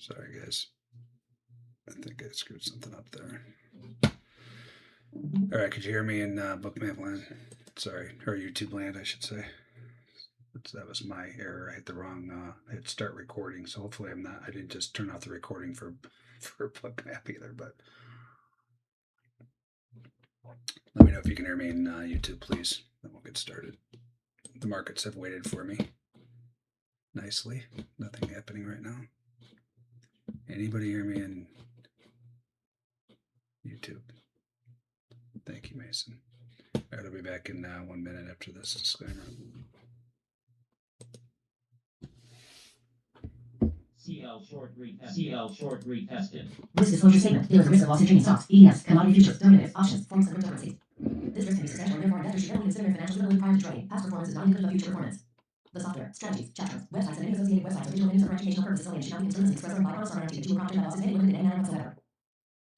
Sorry, guys. I think I screwed something up there. All right, could you hear me in Bookmap land? Sorry, or YouTube land, I should say. That was my error. I hit the wrong. I hit start recording, so hopefully I'm not. I didn't just turn off the recording for Bookmap either. But let me know if you can hear me in YouTube, please. Then we'll get started. The markets have waited for me nicely. Nothing happening right now. Anybody hear me in YouTube? Thank you, Mason. All right, I'll be back in 1 minute after this disclaimer. CL short retested. Risk disclosure statement deals with risk of loss in trading stocks, ETFs, commodity futures, derivatives, options, forex, and cryptocurrencies. This risk can be substantial, and therefore investors should generally consider their financial stability prior to trading. Past performance is not indicative of future performance. The software, strategies, chatbots, websites, and any associated websites or digital venues for educational purposes only and should not be construed as an express or implied promise or guarantee that you will profit by losses made limited in any manner whatsoever.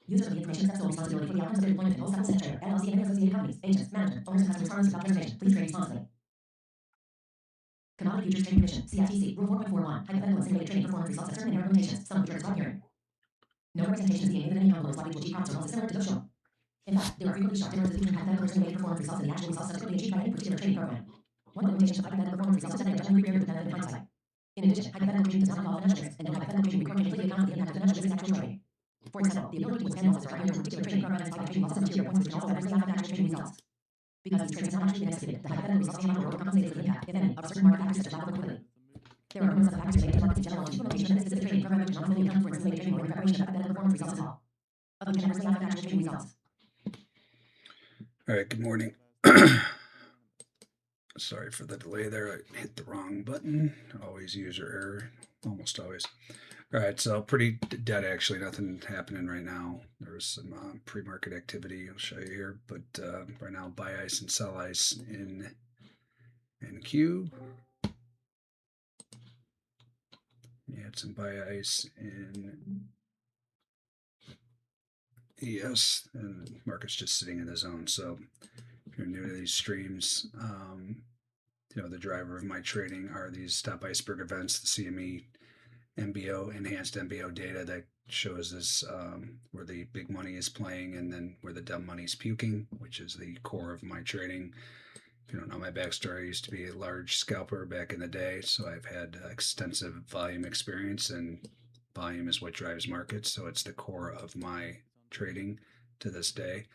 Users of the information accept sole responsibility for the outcomes of their deployment and host capital trader, LLC, and any associated companies, agents, management, owners, and customers farmers without reservation. Please trade responsibly. Commodity Futures Trading Commission, CFTC, Rule 4.41, hypothetical and simulated trading performance results have certain inherent limitations, some of which are described herein. No representation is being made that any outcome is likely to achieve profits or losses similar to those shown. In fact, there are frequently sharp differences between hypothetical or simulated performance results and the actual results subsequently achieved by any particular trading program. One limitation of hypothetical performance results is that they are generally prepared with benefit in hindsight. In addition, hypothetical trading does not involve financial risk, and no hypothetical trading requires completely account for the impact of financial risk in actual trading. For example, the ability to withstand losses or under a particular trading program is by trading losses of material points which can also adversely affect actual trading results. Because these trades have not actually been executed, the hypothetical results may not overcompensate for the impact, if any, of certain market factors such as lack of liquidity. There are numerous other factors related to markets in general and to implementation of this specific trading program which do not fully account for in simulated trading or in the preparation of hypothetical performance results at all. Other can adversely affect actual trading results. All right, good morning. Sorry for the delay there. I hit the wrong button. Always user error, almost always. All right, so pretty dead actually. Nothing happening right now. There was some pre-market activity I'll show you here, but right now buy ice and sell ice in Q. You had some buy ice in ES, and market's just sitting in the zone. So if you're new to these streams, the driver of my trading are these stop iceberg events, the CME, MBO, enhanced MBO data that shows us where the big money is playing and then where the dumb money is puking, which is the core of my trading. If you don't know my backstory, I used to be a large scalper back in the day, so I've had extensive volume experience, and volume is what drives markets, so it's the core of my trading to this day.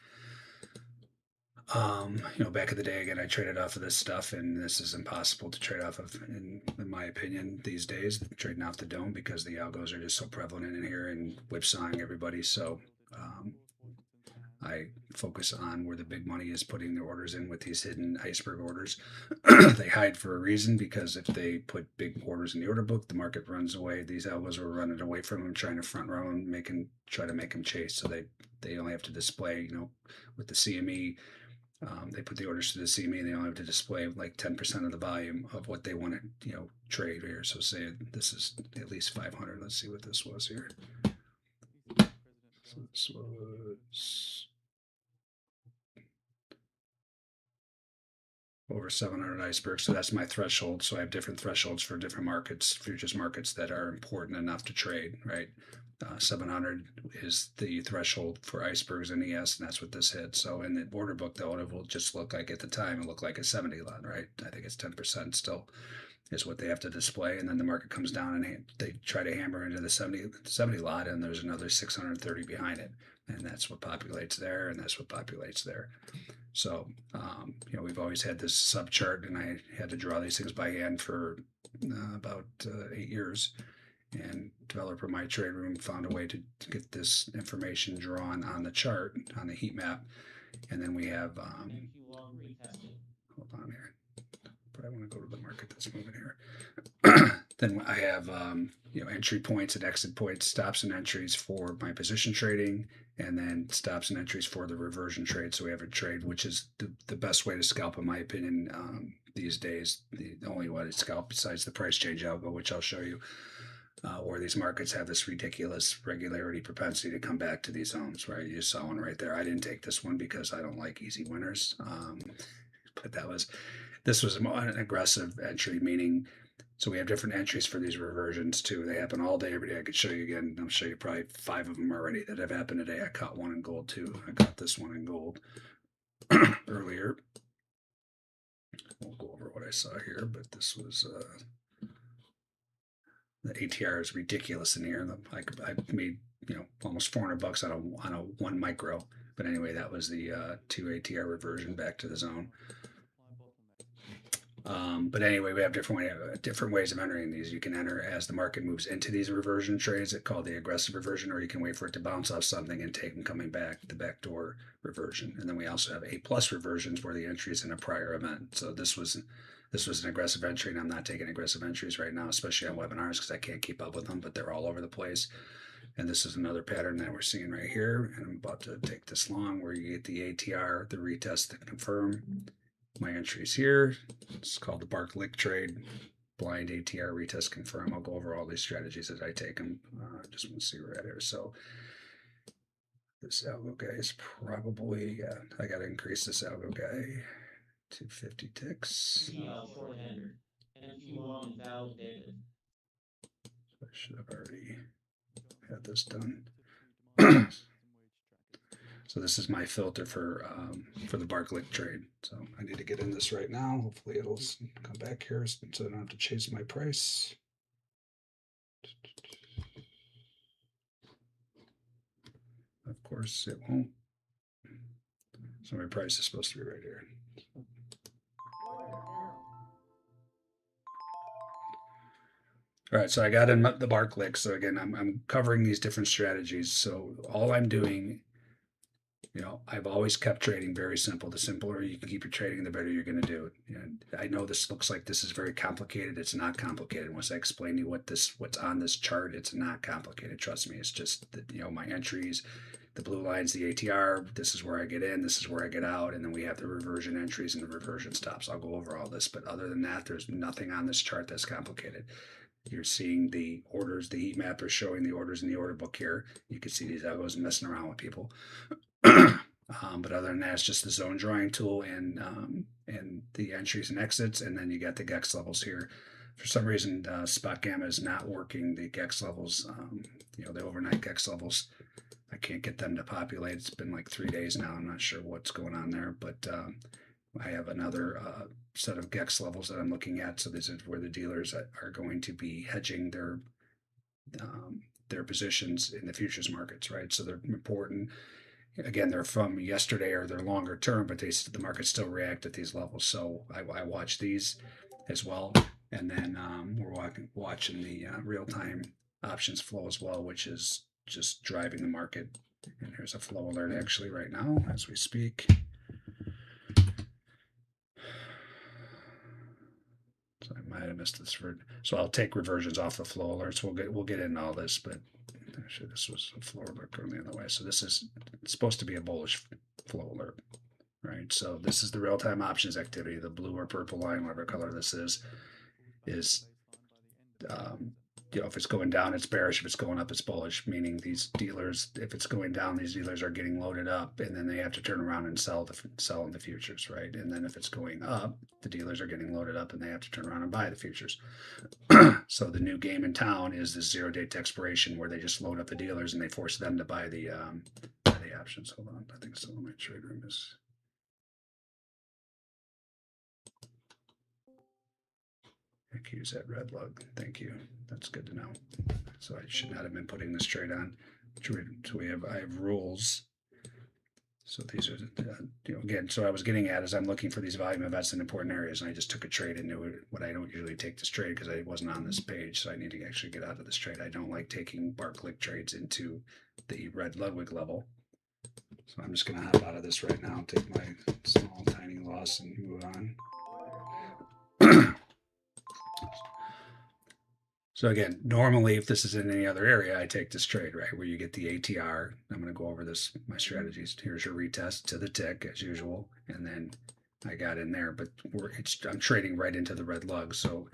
Back in the day, again, I traded off of this stuff, and this is impossible to trade off of, in my opinion, these days, trading off the dome, because the algos are just so prevalent in here and whipsawing everybody. So I focus on where the big money is putting their orders in with these hidden iceberg orders. They hide for a reason, because if they put big orders in the order book, the market runs away. These algos were running away from them, trying to front row and try to make them chase. So they only have to display, with the CME, they put the orders to the CME, and they only have to display like 10% of the volume of what they want to, trade here. So say this is at least 500. Let's see what this was here. So this was over 700 icebergs. So that's my threshold. So I have different thresholds for different markets, futures markets that are important enough to trade, right? 700 is the threshold for icebergs and ES, and that's what this hit. So in the order book, though, it will just look like at the time, it looked like a 70 lot, right? I think it's 10% still is what they have to display. And then the market comes down and they try to hammer into the 70 lot, and there's another 630 behind it. And that's what populates there, and that's what populates there. So, we've always had this sub chart, and I had to draw these things by hand for about 8 years. And developer my trade room found a way to get this information drawn on the chart, on the heat map. And then we have, hold on here, but I want to go to the market that's moving here. Then I have, entry points and exit points, stops and entries for my position trading, and then stops and entries for the reversion trade. So we have a trade, which is the best way to scalp, in my opinion, these days. The only way to scalp besides the price change algo, which I'll show you. Where these markets have this ridiculous regularity propensity to come back to these zones, right? You saw one right there. I didn't take this one because I don't like easy winners, but this was an aggressive entry, meaning So we have different entries for these reversions too. They happen all day, every day. I could show you again. I'll show you probably 5 of them already that have happened today. I caught one in gold too. I caught this one in gold earlier. We'll go over what I saw here, but this was the ATR is ridiculous in here. I made almost $400 on a 1 micro. But anyway, that was the 2 ATR reversion back to the zone. But anyway, we have different ways of entering these. You can enter as the market moves into these reversion trades, it's called the aggressive reversion, or you can wait for it to bounce off something and take them coming back, the backdoor reversion. And then we also have A+ reversions where the entry is in a prior event. So this was an aggressive entry, and I'm not taking aggressive entries right now, especially on webinars because I can't keep up with them, but they're all over the place. And this is another pattern that we're seeing right here. And I'm about to take this long where you get the ATR, the retest, the confirm. My entries here. It's called the Bark-Lick trade. Blind ATR, retest, confirm. I'll go over all these strategies as I take them. Just want to see where we're at here. So this algo guy is probably, I got to increase this algo guy to 50 ticks. CL short-hander. Entry long invalidated. I should have already had this done. So this is my filter for the Bark-Lick trade. So I need to get in this right now. Hopefully it'll come back here so I don't have to chase my price. Of course it won't. So my price is supposed to be right here. All right, so I got in the Bark-Lick. So again, I'm covering these different strategies. So all I'm doing, I've always kept trading very simple. The simpler you can keep your trading, the better you're going to do it. And I know this looks like this is very complicated. It's not complicated. Once I explain to you what's on this chart, it's not complicated. Trust me. It's just that, my entries, the blue lines, the ATR, this is where I get in, this is where I get out, and then we have the reversion entries and the reversion stops. I'll go over all this, but other than that, there's nothing on this chart that's complicated. You're seeing the orders, the heat map is showing the orders in the order book here. You can see these algos messing around with people. But other than that, it's just the zone drawing tool and the entries and exits, and then you got the GEX levels here. For some reason, SpotGamma is not working. The GEX levels, the overnight GEX levels, I can't get them to populate. It's been like 3 days now. I'm not sure what's going on there, but I have another set of GEX levels that I'm looking at. So this is where the dealers are going to be hedging their positions in the futures markets, right? So they're important. Again, they're from yesterday or they're longer term, but the markets still react at these levels. So I watch these as well. And then we're watching the real-time options flow as well, which is just driving the market. And here's a flow alert actually right now as we speak. So I might have missed this so I'll take reversions off the flow alerts. We'll get into all this, but actually this was a flow alert going the other way. So this is supposed to be a bullish flow alert, right? So this is the real-time options activity. The blue or purple line, whatever color this is if it's going down, it's bearish. If it's going up, it's bullish, meaning these dealers, if it's going down, these dealers are getting loaded up and then they have to turn around and sell in the futures, right? And then if it's going up, the dealers are getting loaded up and they have to turn around and buy the futures. So the new game in town is this 0 day to expiration where they just load up the dealers and they force them to buy the options. Hold on, I think some of my trade room is. I can use that red lug. Thank you. That's good to know. So I should not have been putting this trade on. So I have rules. So these are, again, so I was getting at is I'm looking for these volume events in important areas, and I just took a trade into it. What I don't usually take this trade because I wasn't on this page, so I need to actually get out of this trade. I don't like taking Bark-Lick trades into the red Ludwig level. So I'm just going to hop out of this right now, take my small, tiny loss and move on. So again, normally if this is in any other area, I take this trade, right, where you get the ATR. I'm going to go over my strategies. Here's your retest to the tick as usual, and then I got in there, but I'm trading right into the red lug. So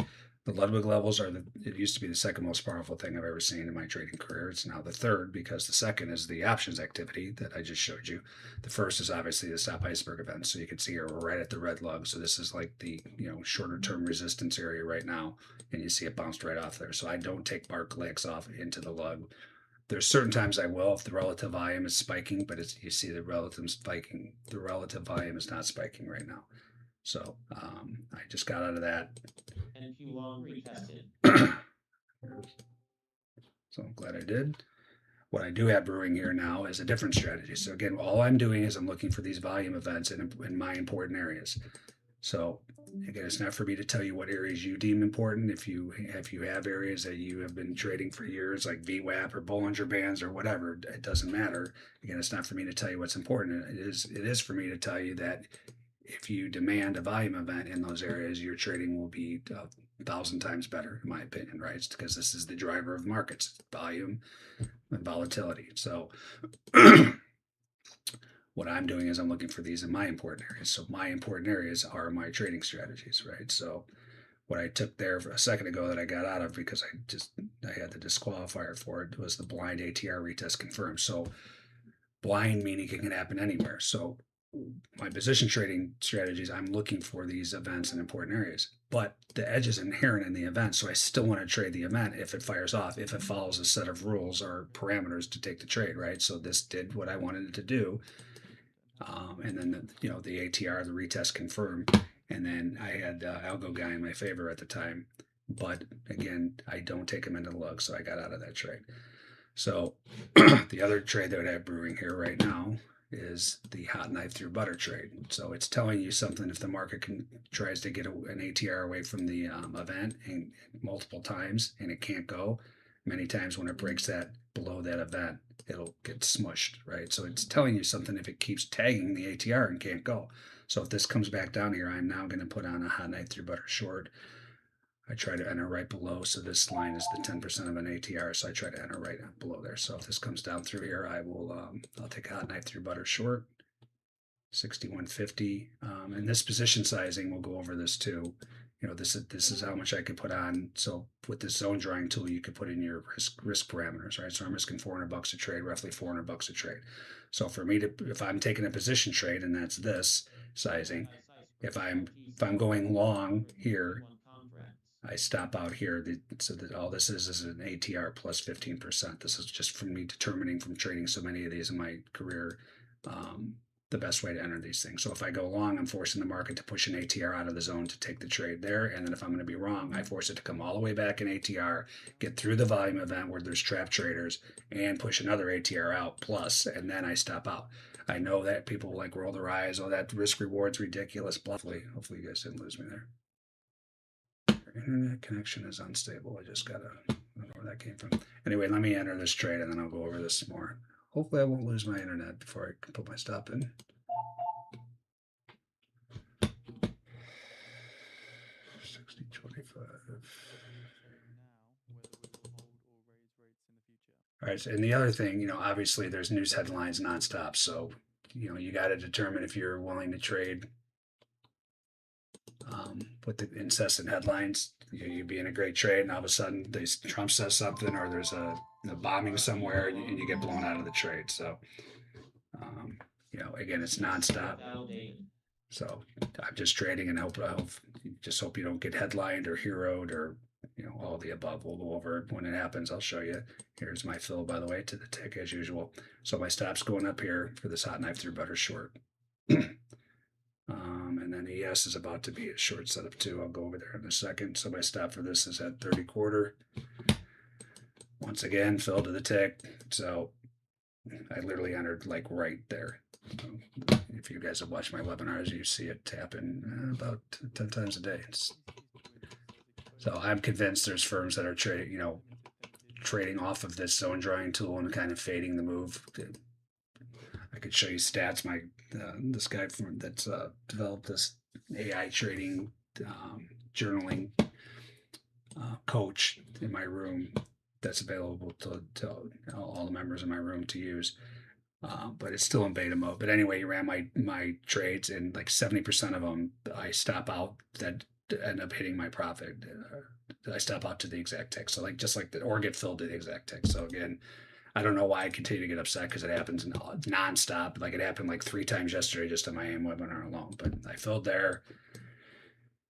The Ludwig levels it used to be the second most powerful thing I've ever seen in my trading career. It's now the third because the second is the options activity that I just showed you. The first is obviously the stop iceberg event. So you can see here we're right at the red lug. So this is like the shorter term resistance area right now. And you see it bounced right off there. So I don't take bark legs off into the lug. There's certain times I will if the relative volume is spiking, but you see the relative spiking. The relative volume is not spiking right now. So I just got out of that. And Q long retested. So I'm glad I did. What I do have brewing here now is a different strategy. So again, all I'm doing is I'm looking for these volume events in my important areas. So again, it's not for me to tell you what areas you deem important. If you have areas that you have been trading for years, like VWAP or Bollinger Bands or whatever, it doesn't matter. Again, it's not for me to tell you what's important. It is for me to tell you that if you demand a volume event in those areas, your trading will be 1,000 times better, in my opinion, right? It's because this is the driver of markets, volume and volatility. So what I'm doing is I'm looking for these in my important areas. So my important areas are my trading strategies, right? So what I took there a second ago that I got out of because I had the disqualifier for it was the blind ATR retest confirmed. So blind meaning it can happen anywhere. So my position trading strategies, I'm looking for these events in important areas, but the edge is inherent in the event. So I still want to trade the event if it fires off, if it follows a set of rules or parameters to take the trade, right? So this did what I wanted it to do. And then, the ATR, the retest confirmed. And then I had Algo guy in my favor at the time. But again, I don't take him into the lug, so I got out of that trade. So the other trade that I have brewing here right now is the hot knife through butter trade. So it's telling you something if the market tries to get an ATR away from the event and multiple times and it can't go. Many times when it breaks that below that event, it'll get smushed, right? So it's telling you something if it keeps tagging the ATR and can't go. So if this comes back down here, I'm now going to put on a hot knife through butter short. I try to enter right below. So this line is the 10% of an ATR. So I try to enter right below there. So if this comes down through here, I'll take a hot knife through butter short, 61.50. And this position sizing, we'll go over this too. This is how much I could put on. So with this zone drawing tool, you could put in your risk parameters, right? So I'm risking $400 a trade, roughly $400 a trade. So for me if I'm taking a position trade, and that's this sizing, if I'm going long here, I stop out here. So that all this is an ATR plus 15%. This is just from me determining from trading so many of these in my career, the best way to enter these things. So if I go long, I'm forcing the market to push an ATR out of the zone to take the trade there. And then if I'm going to be wrong, I force it to come all the way back in ATR, get through the volume event where there's trap traders, and push another ATR out plus, and then I stop out. I know that people like roll their eyes, oh, that risk reward's ridiculous. Hopefully you guys didn't lose me there. Internet connection is unstable. I don't know where that came from. Anyway, let me enter this trade and then I'll go over this more. Hopefully I won't lose my internet before I can put my stop in. All right, and the other thing, obviously there's news headlines nonstop. So, you got to determine if you're willing to trade with the incessant headlines. You'd be in a great trade, and all of a sudden Trump says something, or there's a bombing somewhere, and you get blown out of the trade. So, again, it's nonstop. So I'm just trading and hope you don't get headlined or heroed or all the above. We'll go over it when it happens. I'll show you. Here's my fill, by the way, to the tick as usual. So my stop's going up here for this hot knife through butter short. And then ES is about to be a short setup too. I'll go over there in a second. So my stop for this is at 30.25. Once again, fill to the tick. So I literally entered like right there. So if you guys have watched my webinars, you see it happen about 10 times a day. So I'm convinced there's firms that are trading off of this zone drawing tool and kind of fading the move. I could show you stats. This guy that's developed this AI trading journaling coach in my room that's available to all the members of my room to use. But it's still in beta mode. But anyway, he ran my trades, and like 70% of them I stop out that end up hitting my profit. I stop out to the exact tick. So like just like the or get filled to the exact tick. So again, I don't know why I continue to get upset because it happens nonstop. Like it happened like 3 times yesterday just on my AM webinar alone. But I filled there.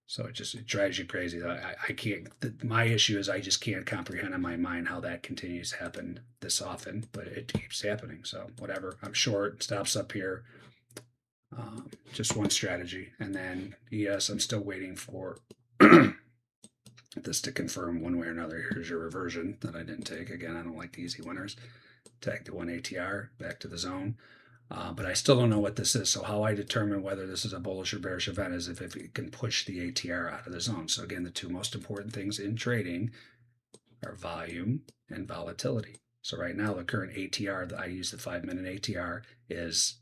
So it drives you crazy. I can't. My issue is I just can't comprehend in my mind how that continues to happen this often, but it keeps happening. So whatever. I'm short. Stops up here. Just one strategy, and then yes, I'm still waiting for this to confirm one way or another. Here's your reversion that I didn't take. Again, I don't like the easy winners. Tag the one ATR back to the zone. But I still don't know what this is. So how I determine whether this is a bullish or bearish event is if it can push the ATR out of the zone. So again, the 2 most important things in trading are volume and volatility. So right now, the current ATR that I use, the 5-minute ATR, is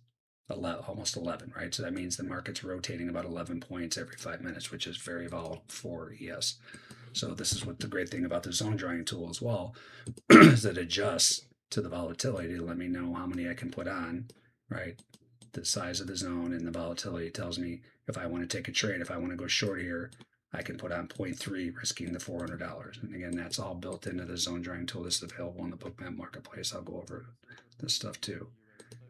almost 11, right? So that means the market's rotating about 11 points every 5 minutes, which is very volatile for ES. So this is what the great thing about the zone drawing tool as well is it adjusts to the volatility to let me know how many I can put on, right? The size of the zone and the volatility tells me if I want to take a trade, if I want to go short here, I can put on 0.3, risking the $400. And again, that's all built into the zone drawing tool. This is available in the Bookmap Marketplace. I'll go over this stuff too.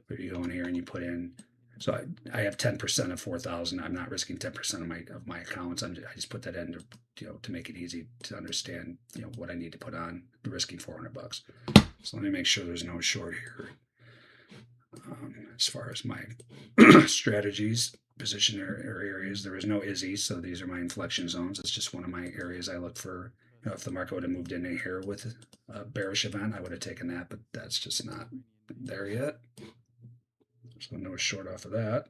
But you go in here and you put in, so I have 10% of 4,000. I'm not risking 10% of my accounts. I just put that in to make it easy to understand what I need to put on, risking $400. So let me make sure there's no short here. As far as my strategies, position or areas, there is no IZZY, so these are my inflection zones. It's just one of my areas I look for. If the market would have moved in here with a bearish event, I would have taken that, but that's just not there yet. So no short off of that.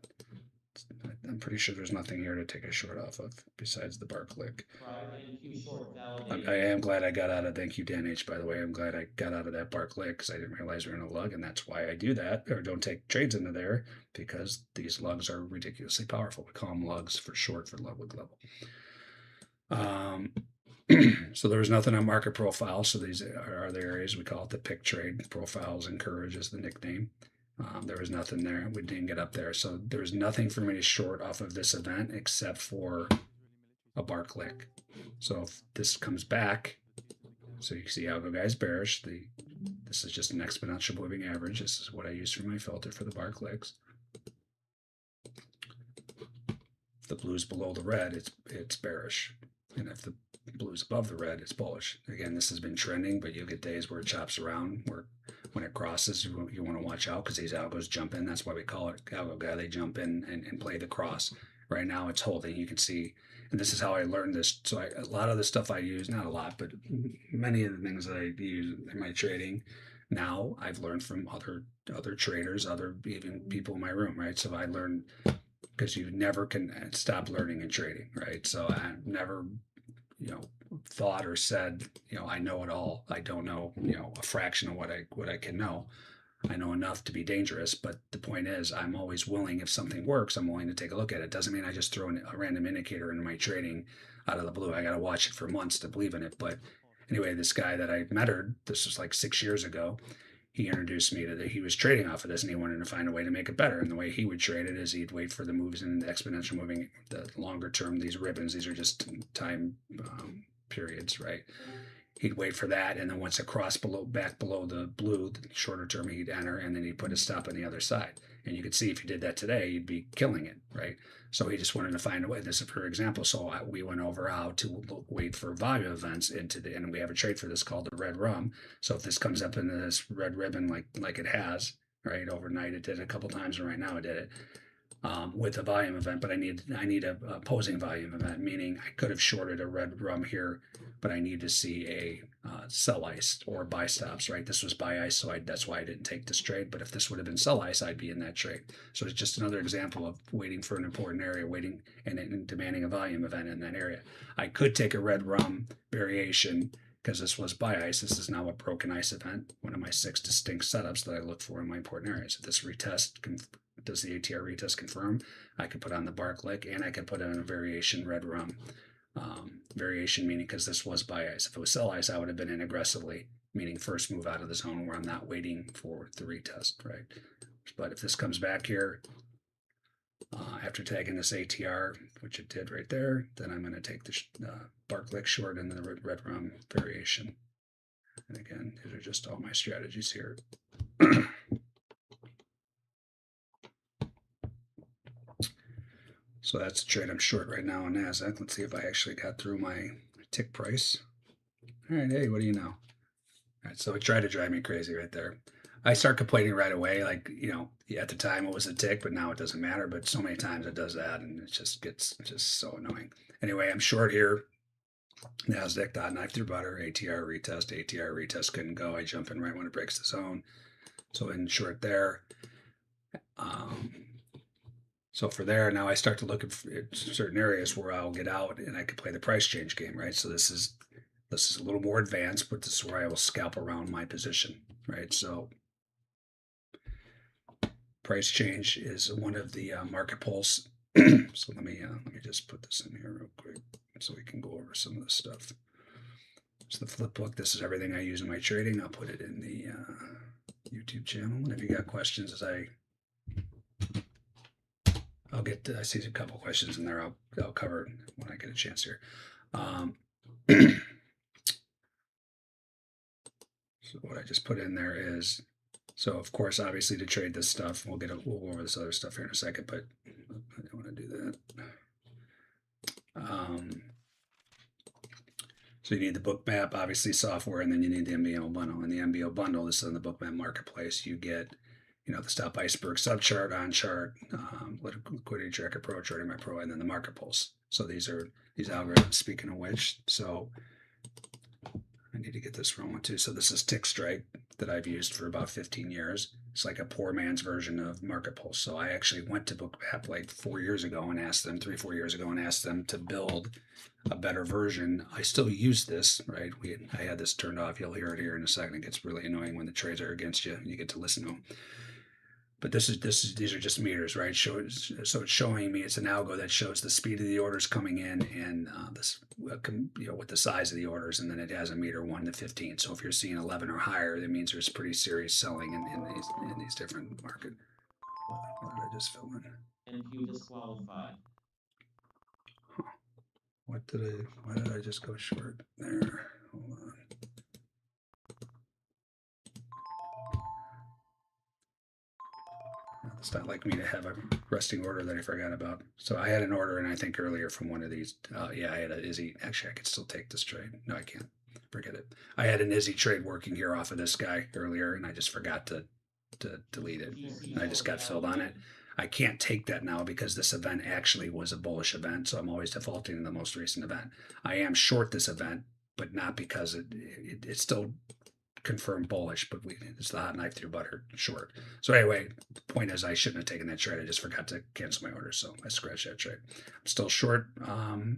I'm pretty sure there's nothing here to take a short off of besides the bar click. I am glad I got out of, thank you Dan H, by the way, I'm glad I got out of that bar click because I didn't realize we were in a lug, and that's why I do that, or don't take trades into there, because these lugs are ridiculously powerful. We call them lugs for short for Ludwig level. So there was nothing on market profile, so these are the areas we call it the pick trade. Profiles encourage is the nickname. There was nothing there. We didn't get up there. So there was nothing for me to short off of this event except for a bar click. So if this comes back, so you can see algo guy's bearish. This is just an exponential moving average. This is what I use for my filter for the bar clicks. If the blue's below the red, it's bearish. And if the blue's above the red, it's bullish. Again, this has been trending, but you'll get days where it chops around, where when it crosses, you want to watch out because these algos jump in. That's why we call it algo guy. They jump in and play the cross. Right now it's holding. You can see, and this is how I learned this. So a lot of the stuff I use, not a lot, but many of the things that I use in my trading now, I've learned from other traders, even people in my room, right? So I learned, because you never can stop learning and trading, right? So I never, thought or said, I know it all. I don't know, a fraction of what I can know. I know enough to be dangerous, but the point is I'm always willing, if something works, I'm willing to take a look at it. Doesn't mean I just throw a random indicator into my trading out of the blue. I got to watch it for months to believe in it. But anyway, this guy that I mettered, this was like 6 years ago, he introduced me to that. He was trading off of this and he wanted to find a way to make it better. And the way he would trade it is he'd wait for the moves in the exponential moving, the longer term, these ribbons, these are just time periods, right? He'd wait for that, and then once it crossed back below the blue, the shorter term, he'd enter, and then he'd put a stop on the other side. And you could see if you did that today, you'd be killing it, right? So he just wanted to find a way. This is for example. So we went over how to wait for volume events and we have a trade for this called the red rum. So if this comes up into this red ribbon like it has, right, overnight it did it a couple times, and right now it did it. With a volume event, but I need a opposing volume event, meaning I could have shorted a red rum here, but I need to see a sell ice or buy stops, right? This was buy ice, so that's why I didn't take this trade. But if this would have been sell ice, I'd be in that trade. So it's just another example of waiting for an important area, waiting and demanding a volume event in that area. I could take a red rum variation because this was buy ice. This is now a broken ice event, one of my 6 distinct setups that I look for in my important areas. If this retest does the ATR retest confirm, I could put on the bar click, and I could put on a variation red rum. Variation meaning because this was buy ice. If it was sell ice, I would have been in aggressively, meaning first move out of the zone where I'm not waiting for the retest, right? But if this comes back here, after tagging this ATR, which it did right there, then I'm going to take the Barclick short and the red rum variation. And again, these are just all my strategies here. So that's the trade I'm short right now on NASDAQ. Let's see if I actually got through my tick price. All right, hey, what do you know? All right, so it tried to drive me crazy right there. I start complaining right away, like, you know, at the time it was a tick, but now it doesn't matter. But so many times it does that, and it just gets just so annoying. Anyway, I'm short here. NASDAQ dot knife through butter, ATR retest couldn't go. I jump in right when it breaks the zone. So in short there. So for there, now I start to look at certain areas where I'll get out and I can play the price change game, right? So this is a little more advanced, but this is where I will scalp around my position, right? So price change is one of the MarketPulse. So let me just put this in here real quick so we can go over some of this stuff. So the flip book, this is everything I use in my trading. I'll put it in the YouTube channel. And if you got questions, I see a couple questions in there. I'll cover when I get a chance here. So what I just put in there is, so of course, obviously to trade this stuff, we'll go over this other stuff here in a second, but I don't want to do that. So you need the Bookmap, obviously software, and then you need the MBO bundle. And the MBO bundle, this is on the Bookmap marketplace. You get, you know, the Stop Iceberg subchart, on chart, liquidity tracker pro, trading my pro, and then the MarketPulse. So these are these algorithms. Speaking of which, so I need to get this rolling too. So this is TickStrike that I've used for about 15 years. It's like a poor man's version of MarketPulse. So I actually went to Bookmap like 4 years ago and asked them, 3-4 years ago, and asked them to build a better version. I still use this, right? I had this turned off. You'll hear it here in a second. It gets really annoying when the trades are against you and you get to listen to them. But these are just meters, right? So it's showing me, it's an algo that shows the speed of the orders coming in and with the size of the orders, and then it has a meter 1 to 15. So if you're seeing 11 or higher, that means there's pretty serious selling in these different market. What did I just fill in? And you disqualified. Huh. Why did I just go short there? Hold on. It's not like me to have a resting order that I forgot about. So I had an order, and I think earlier from one of these. Yeah, I had an Izzy. Actually, I could still take this trade. No, I can't. Forget it. I had an Izzy trade working here off of this guy earlier, and I just forgot to delete it. And I just got filled on it. I can't take that now because this event actually was a bullish event, so I'm always defaulting to the most recent event. I am short this event, but not because it's still confirmed bullish, but it's the hot knife through butter short. So anyway, the point is I shouldn't have taken that trade. I just forgot to cancel my order, so I scratched that trade. I'm still short the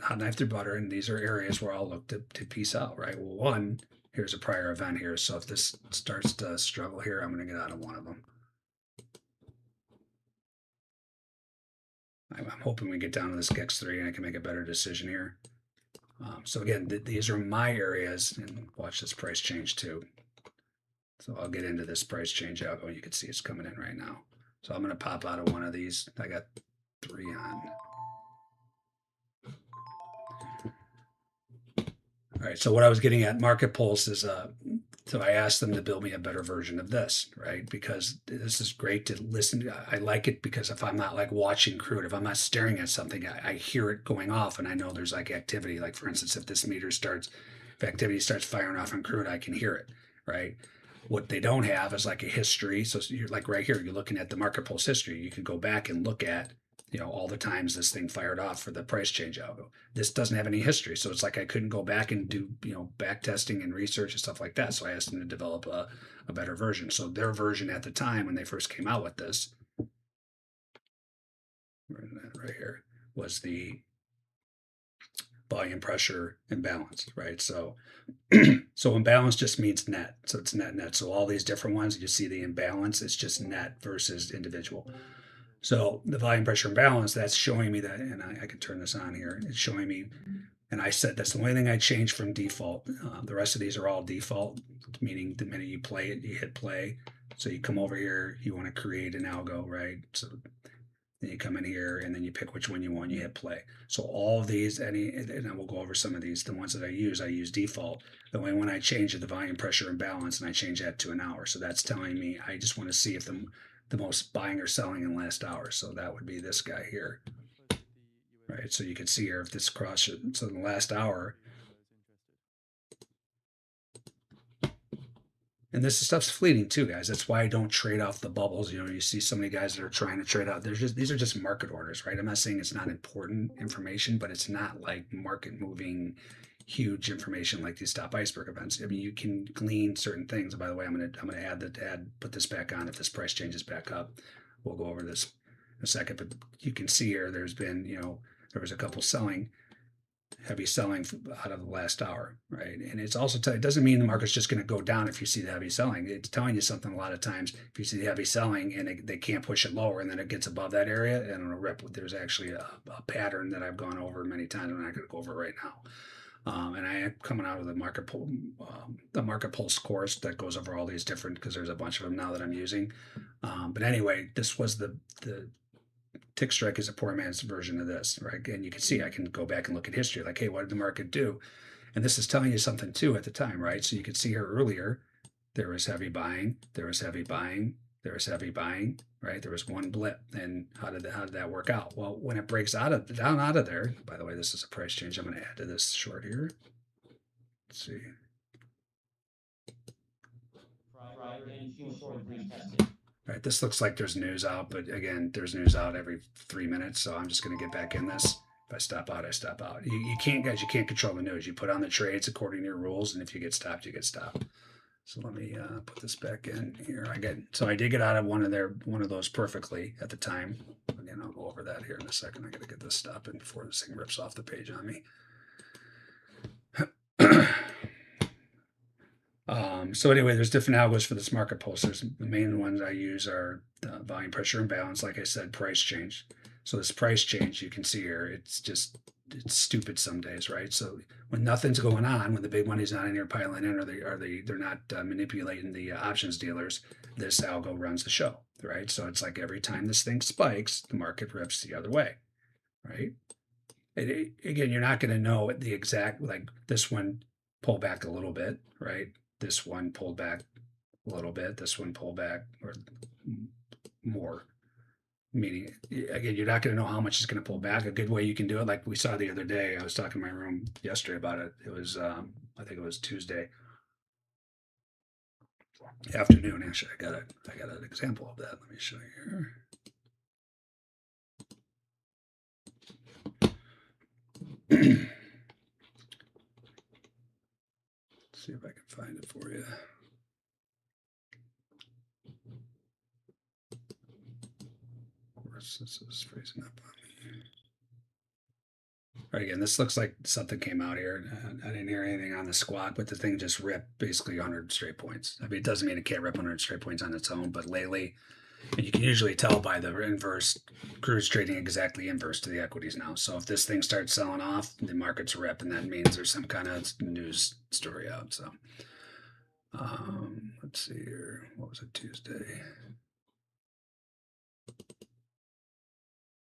hot knife through butter, and these are areas where I'll look to piece out, right? Well, one, here's a prior event here, so if this starts to struggle here, I'm going to get out of one of them. I'm hoping we get down to this GEX 3 and I can make a better decision here. So again, these are my areas, and watch this price change too. So I'll get into this price change out. Oh, you can see it's coming in right now. So I'm going to pop out of one of these. I got 3 on. All right, so what I was getting at MarketPulse is, so I asked them to build me a better version of this, right? Because this is great to listen. I like it because if I'm not like watching crude, if I'm not staring at something, I hear it going off and I know there's like activity. Like for instance, if this meter if activity starts firing off on crude, I can hear it, right? What they don't have is like a history. So you're like right here, you're looking at the MarketPulse history. You can go back and look at, you know, all the times this thing fired off for the price change algo. This doesn't have any history. So it's like I couldn't go back and do, you know, back testing and research and stuff like that. So I asked them to develop a better version. So their version at the time when they first came out with this, right here, was the volume pressure imbalance, right? So so imbalance just means net. So it's net. So all these different ones, you see the imbalance, it's just net versus individual. So the volume pressure imbalance, that's showing me that, and I can turn this on here. It's showing me, and I said that's the only thing I changed from default. The rest of these are all default, meaning the minute you play it, you hit play. So you come over here, you want to create an algo, right? So then you come in here, and then you pick which one you want, you hit play. So all of these, and I will go over some of these, the ones that I use default. The only one I change is the volume, pressure, and balance, and I change that to an hour. So that's telling me I just want to see if the most buying or selling in the last hour. So that would be this guy here. Right, so you can see here if this crosses, so in the last hour, and this stuff's fleeting too, guys. That's why I don't trade off the bubbles. You know, you see so many guys that are trying to trade out. These are just market orders, right? I'm not saying it's not important information, but it's not like market moving huge information like these stop iceberg events. I mean, you can glean certain things. By the way, I'm gonna put this back on if this price changes back up. We'll go over this in a second, but you can see here there's been, you know, there was a couple heavy selling out of the last hour, right? And it's also, it doesn't mean the market's just going to go down if you see the heavy selling. It's telling you something a lot of times. If you see the heavy selling and they can't push it lower and then it gets above that area and it'll rip, there's actually a pattern that I've gone over many times and I'm not going to go over right now. And I am coming out of the MarketPulse course that goes over all these different, because there's a bunch of them now that I'm using. But anyway, this was the TickStrike is a poor man's version of this, right? And you can see, I can go back and look at history, like, hey, what did the market do? And this is telling you something too at the time, right? So you could see here earlier, there was heavy buying, there was heavy buying, there was heavy buying, right? There was one blip. And how did that work out? Well, when it breaks down out of there, by the way, this is a price change I'm going to add to this short here. Let's see. Right, this looks like there's news out, but again, there's news out every 3 minutes, so I'm just going to get back in this. If I stop out, I stop out. You can't, guys, you can't control the news. You put on the trades according to your rules, and if you get stopped, you get stopped. So let me put this back in here. So I did get out of one of those perfectly at the time. Again, I'll go over that here in a second. I got to get this stop in before this thing rips off the page on me. So anyway, there's different algos for this market posters. The main ones I use are volume, pressure, and balance. Like I said, price change. So this price change, you can see here, it's stupid some days, right? So when nothing's going on, when the big money's not in here piling in, or they're not manipulating the options dealers, this algo runs the show, right? So it's like every time this thing spikes, the market rips the other way, right? Again, you're not going to know the exact, like this one pulled back a little bit, right? This one pulled back a little bit. This one pulled back or more. Meaning, again, you're not going to know how much it's going to pull back. A good way you can do it, like we saw the other day, I was talking in my room yesterday about it. It was, I think it was Tuesday afternoon. Actually, I got an example of that. Let me show you here. See if I can find it for you. Of course, this is freezing up on me. All right, again, this looks like something came out here. I didn't hear anything on the squawk, but the thing just ripped basically 100 straight points. I mean, it doesn't mean it can't rip 100 straight points on its own, but lately, and you can usually tell by the inverse, crude's trading exactly inverse to the equities now. So if this thing starts selling off, the market's rip, and that means there's some kind of news story out. So let's see here. What was it, Tuesday?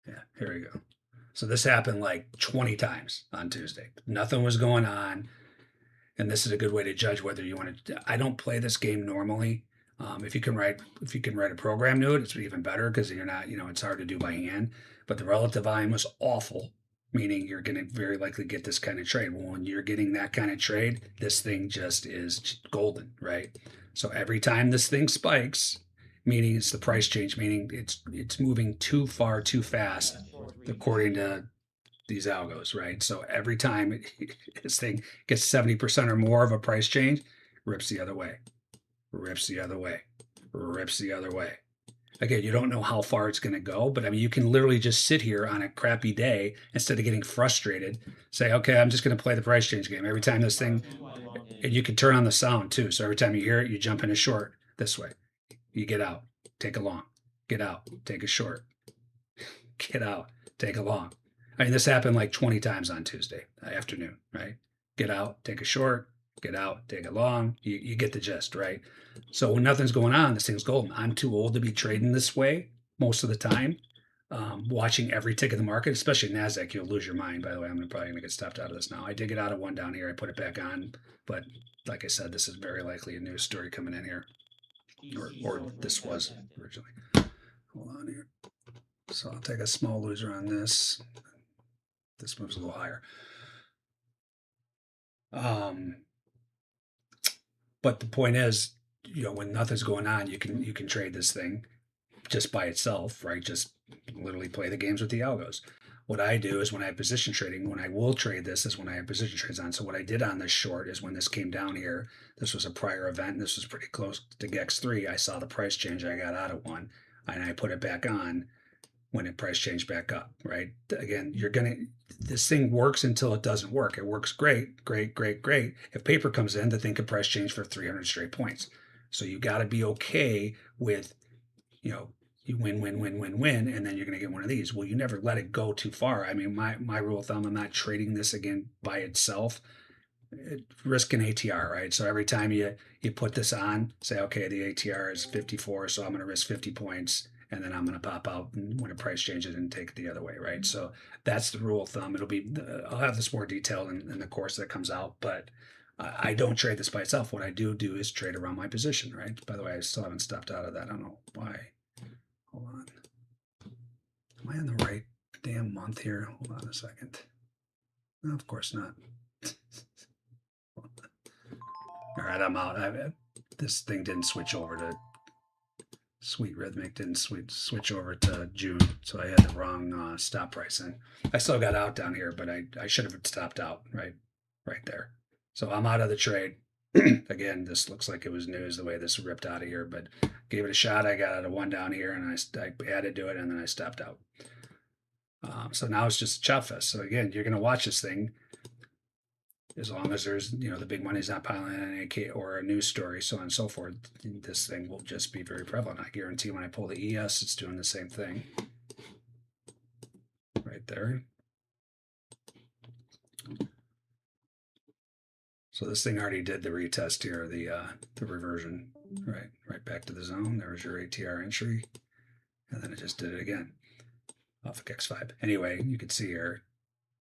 Yeah, here we go. So this happened like 20 times on Tuesday. Nothing was going on. And this is a good way to judge whether you want to. I don't play this game normally. If you can write a program to it, it's even better, because you're not, it's hard to do by hand. But the relative volume was awful, meaning you're going to very likely get this kind of trade. Well, when you're getting that kind of trade, this thing just is golden, right? So every time this thing spikes, meaning it's the price change, meaning it's moving too far, too fast, according to these algos, right? So every time this thing gets 70% or more of a price change, rips the other way, rips the other way, rips the other way. Again, you don't know how far it's going to go, but I mean, you can literally just sit here on a crappy day, instead of getting frustrated, say, okay, I'm just going to play the price change game. Every time this thing, and you can turn on the sound too. So every time you hear it, you jump in a short this way. You get out, take a long, get out, take a short, get out, take a long. I mean, this happened like 20 times on Tuesday afternoon, right? Get out, take a short, get out, take a long. You get the gist, right? So when nothing's going on, this thing's golden. I'm too old to be trading this way most of the time. watching every tick of the market, especially NASDAQ, you'll lose your mind. By the way, I'm probably going to get stopped out of this now. I did get out of one down here. I put it back on. But like I said, this is very likely a news story coming in here. Or this was originally. Hold on here. So I'll take a small loser on this. This moves a little higher. But the point is, when nothing's going on, you can trade this thing just by itself, right? Just literally play the games with the algos. What I do is when I have position trading, when I will trade this is when I have position trades on. So what I did on this short is when this came down here, this was a prior event. This was pretty close to GEX 3. I saw the price change. I got out of one and I put it back on when it price changed back up, right? Again, this thing works until it doesn't work. It works great, great, great, great. If paper comes in, the thing could price change for 300 straight points. So you got to be okay with, you win, and then you're going to get one of these. Well, you never let it go too far. I mean, my rule of thumb, I'm not trading this again by itself. Risk an ATR, right? So every time you put this on, say, okay, the ATR is 54, so I'm going to risk 50 points, and then I'm going to pop out when a price changes and take it the other way, right? So that's the rule of thumb. I'll have this more detailed in the course that comes out, but I don't trade this by itself. What I do is trade around my position, right? By the way, I still haven't stopped out of that. I don't know why. Hold on. Am I in the right damn month here? Hold on a second. No, of course not. All right, I'm out. This thing didn't switch over to Sweet Rhythmic, didn't switch over to June, so I had the wrong stop price in. I still got out down here, but I should have stopped out right there. So I'm out of the trade. Again, this looks like it was news the way this ripped out of here, but gave it a shot. I got out of one down here, and I added to it, and then I stopped out. So now it's just a chop fest. So again, you're going to watch this thing as long as there's, the big money's not piling in an AK or a news story, so on and so forth. This thing will just be very prevalent. I guarantee when I pull the ES, it's doing the same thing. Right there. So this thing already did the retest here, the reversion, right back to the zone. There was your ATR entry, and then it just did it again off of X5. Anyway, you can see here,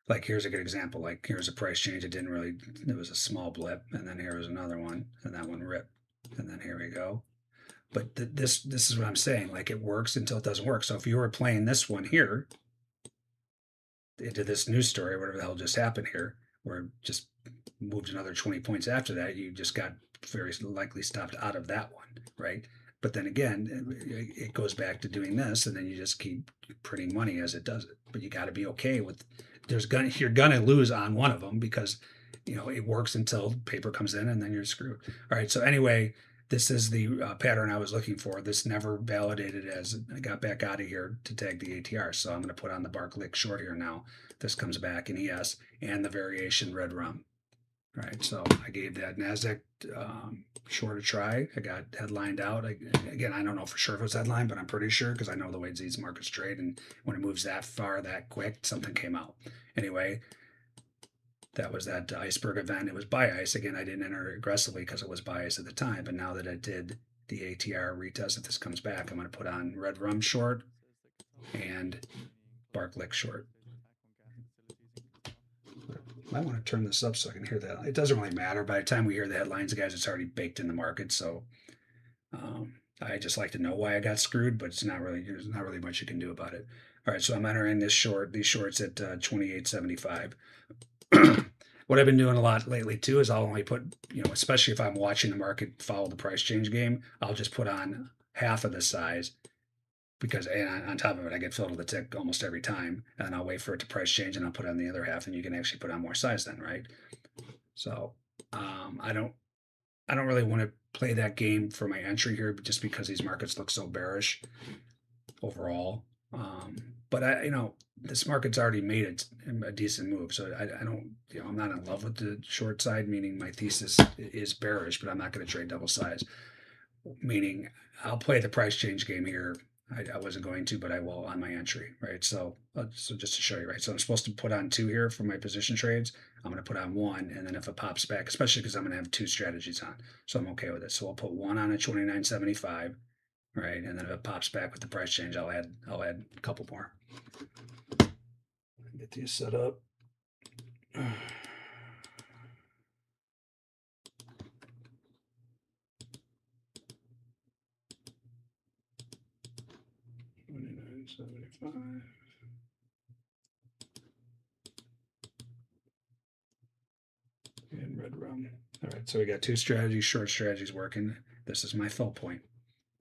like here's a good example. Like here's a price change. It was a small blip, and then here was another one, and that one ripped, and then here we go. But this is what I'm saying. Like it works until it doesn't work. So if you were playing this one here into this news story, whatever the hell just happened here, where it just moved another 20 points after that, you just got very likely stopped out of that one, right? But then again, it goes back to doing this, and then you just keep printing money as it does it. But you got to be okay with you're gonna lose on one of them because it works until paper comes in, and then you're screwed. All right. So anyway, this is the pattern I was looking for. This never validated as I got back out of here to tag the ATR. So I'm going to put on the Barclay short here now. This comes back in ES and the variation red rum. All right, so I gave that NASDAQ short a try. I got headlined out. Again, I don't know for sure if it was headline, but I'm pretty sure because I know the way these markets trade. And when it moves that far, that quick, something came out. Anyway, that was that iceberg event. It was buy ice. Again, I didn't enter aggressively because it was buy ice at the time. But now that I did the ATR retest, if this comes back, I'm going to put on red rum short and Barclay short. I want to turn this up so I can hear that. It doesn't really matter. By the time we hear the headlines, guys, it's already baked in the market. So I just like to know why I got screwed, but there's not really much you can do about it. All right, so I'm entering these shorts at 28.75. What I've been doing a lot lately too is I'll only put, especially if I'm watching the market follow the price change game, I'll just put on half of the size because on top of it, I get filled with a tick almost every time, and I'll wait for it to price change and I'll put on the other half, and you can actually put on more size then, right? So I don't really want to play that game for my entry here just because these markets look so bearish overall. But this market's already made a decent move, so I don't, I'm not in love with the short side, meaning my thesis is bearish, but I'm not going to trade double size, meaning I'll play the price change game here. I wasn't going to, but I will on my entry, right? So just to show you, right? So I'm supposed to put on 2 here for my position trades. I'm going to put on 1, and then if it pops back, especially because I'm going to have 2 strategies on, so I'm okay with it. So I'll put 1 on at 29.75, right? And then if it pops back with the price change, I'll add a couple more. Get these set up. $29.75. And red rum. All right, so we got two strategies, short strategies working. This is my fill point,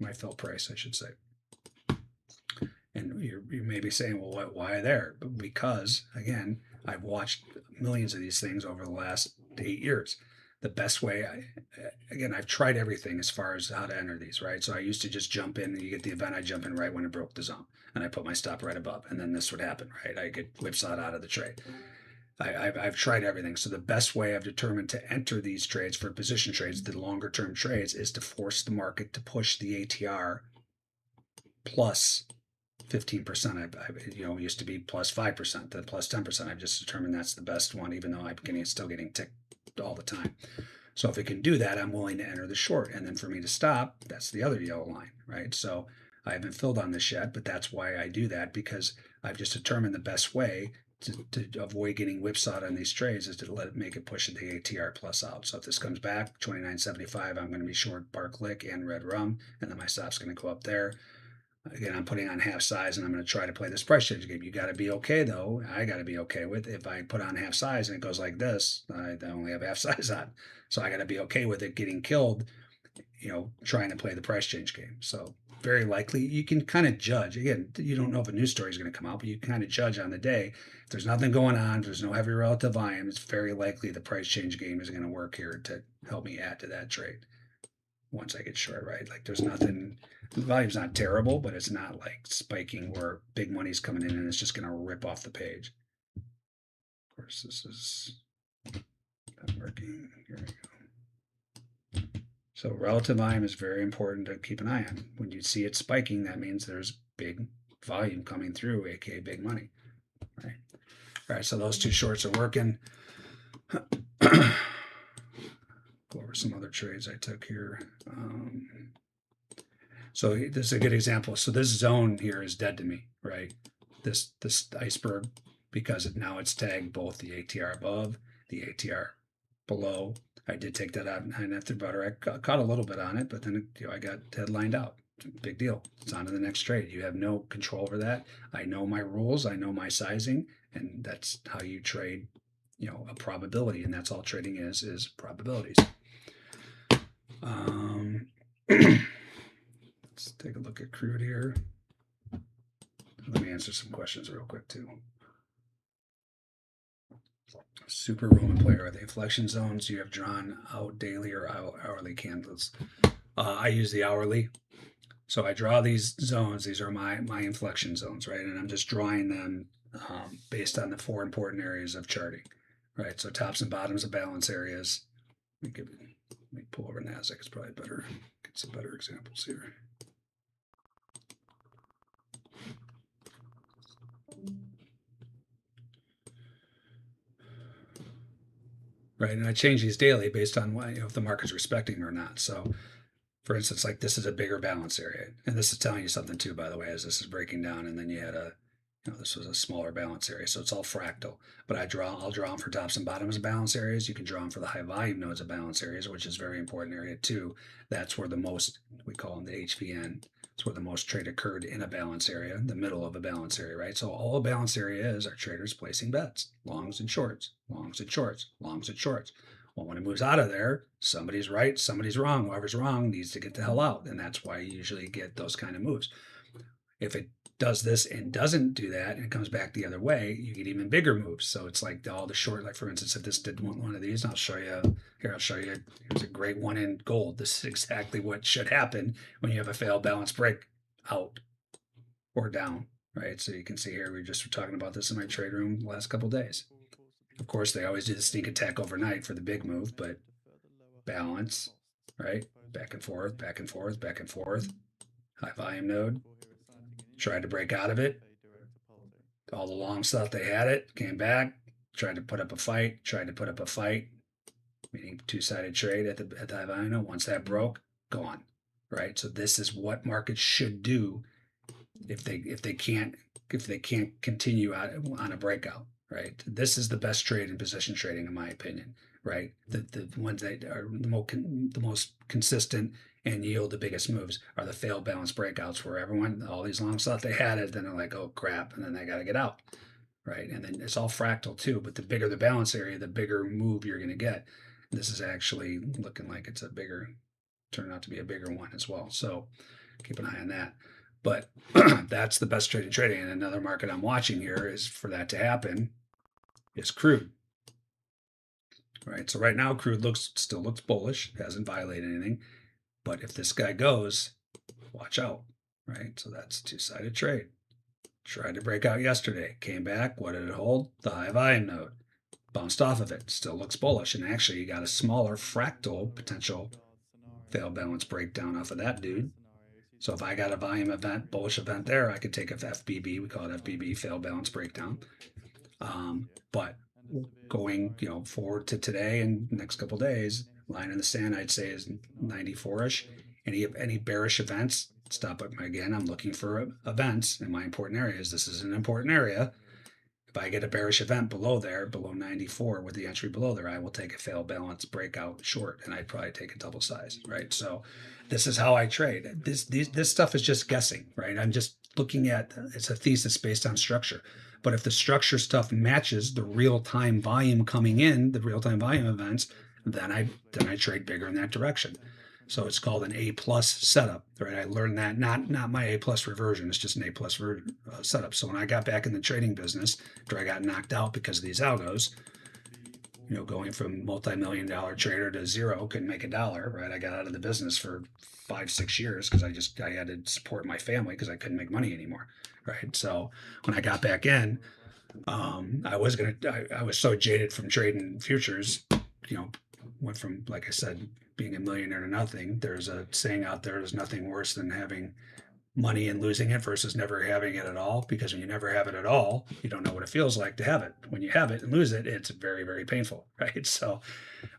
my fill price, I should say. And you may be saying, well, why there? Because, again, I've watched millions of these things over the last 8 years. The best way, again, I've tried everything as far as how to enter these, right? So I used to just jump in, and you get the event, I jump in right when it broke the zone, and I put my stop right above, and then this would happen, right? I get whipsawed out of the trade. I've tried everything. So the best way I've determined to enter these trades for position trades, the longer term trades, is to force the market to push the ATR plus 15%. I used to be plus 5%, then plus 10%. I've just determined that's the best one, even though I'm still getting ticked all the time. So if it can do that, I'm willing to enter the short. And then for me to stop, that's the other yellow line, right? So I haven't filled on this yet, but that's why I do that, because I've just determined the best way to avoid getting whipsawed on these trades is to make it push the ATR plus out. So if this comes back 29.75, I'm going to be short Bark Lick and Red Rum, and then my stop's going to go up there. Again, I'm putting on half size, and I'm going to try to play this price change game. You got to be okay, though. I got to be okay with if I put on half size and it goes like this, I only have half size on. So I got to be okay with it getting killed, trying to play the price change game. So very likely you can kind of judge. Again, you don't know if a news story is going to come out, but you kind of judge on the day. If there's nothing going on, if there's no heavy relative volume, it's very likely the price change game is going to work here to help me add to that trade once I get short, right? Like there's nothing, the volume's not terrible, but it's not like spiking where big money's coming in and it's just going to rip off the page. Of course, this is not working. Here we go. So relative volume is very important to keep an eye on. When you see it spiking, that means there's big volume coming through, aka big money, right? All right, so those two shorts are working. Go over some other trades I took here. So this is a good example. So this zone here is dead to me, right? This iceberg, because now it's tagged both the ATR above, the ATR below. I did take that out and after butter. I caught a little bit on it, but then I got headlined out. Big deal. It's on to the next trade. You have no control over that. I know my rules. I know my sizing, and that's how you trade. A probability, and that's all trading is probabilities. Let's take a look at crude here. Let me answer some questions real quick too. Super Roman player, are the inflection zones you have drawn out daily or hourly candles? I use the hourly. So I draw these zones. These are my inflection zones, right? And I'm just drawing them based on the 4 important areas of charting, right? So tops and bottoms of balance areas. Let me pull over NASDAQ. It's probably better. Get some better examples here. Right, and I change these daily based on if the market's respecting them or not. So, for instance, like this is a bigger balance area, and this is telling you something too, by the way, as this is breaking down. And then you had this was a smaller balance area, so it's all fractal. But I'll draw them for tops and bottoms of balance areas. You can draw them for the high volume nodes of balance areas, which is a very important area too. That's where the most, we call them the HVN. It's where the most trade occurred in a balance area, the middle of a balance area, right? So all a balance area is are traders placing bets, longs and shorts, longs and shorts, longs and shorts. Well, when it moves out of there, somebody's right, somebody's wrong. Whoever's wrong needs to get the hell out. And that's why you usually get those kind of moves. If it does this and doesn't do that and it comes back the other way, you get even bigger moves. So it's like all the short, like for instance, if this did one of these, I'll show you here. I'll show you. Here's a great one in gold. This is exactly what should happen when you have a failed balance break out or down, right? So you can see here, we just were talking about this in my trade room the last couple of days. Of course, they always do the sneak attack overnight for the big move, but balance, right? Back and forth, back and forth, back and forth. High volume node. Tried to break out of it. All the long stuff, they had it, came back, tried to put up a fight, meaning two-sided trade at the high volume node. Once that broke, gone, right? So this is what markets should do if they can't continue on a breakout, right? This is the best trade in position trading, in my opinion, right? The ones that are the most consistent and yield the biggest moves are the failed balance breakouts, where all these longs thought they had it, then they're like, oh crap, and then they got to get out, right? And then it's all fractal too, but the bigger the balance area, the bigger move you're going to get. And this is actually looking like it's turned out to be a bigger one as well. So keep an eye on that. But that's the best trade in trading. And another market I'm watching here is for that to happen is crude. Right. So right now crude still looks bullish, hasn't violated anything. But if this guy goes, watch out. Right. So that's a two-sided trade. Tried to break out yesterday, came back. What did it hold? The high volume node. Bounced off of it. Still looks bullish. And actually you got a smaller fractal potential failed balance breakdown off of that dude. So if I got a volume event, bullish event there, I could take a FBB. We call it FBB, failed balance breakdown. But going, forward to today and the next couple of days, line in the sand, I'd say is 94-ish. Any bearish events, stop it. Again, I'm looking for events in my important areas. This is an important area. If I get a bearish event below there, below 94 with the entry below there, I will take a failed balance breakout short, and I'd probably take a double size, right? So this is how I trade. This stuff is just guessing, right? I'm just looking at, it's a thesis based on structure. But if the structure stuff matches the real-time volume coming in, the real-time volume events, then I trade bigger in that direction. So it's called an A+ setup, right? I learned that, not my A+ reversion, it's just an A+ setup. So when I got back in the trading business, after I got knocked out because of these algos, going from multi-million-dollar trader to zero, couldn't make $1, right? I got out of the business for 5-6 years because I had to support my family because I couldn't make money anymore, right? So when I got back in, I was so jaded from trading futures, went from, like I said, being a millionaire to nothing. There's a saying out there, there's nothing worse than having money and losing it versus never having it at all, because when you never have it at all, you don't know what it feels like to have it. When you have it and lose it, it's very, very painful, right? So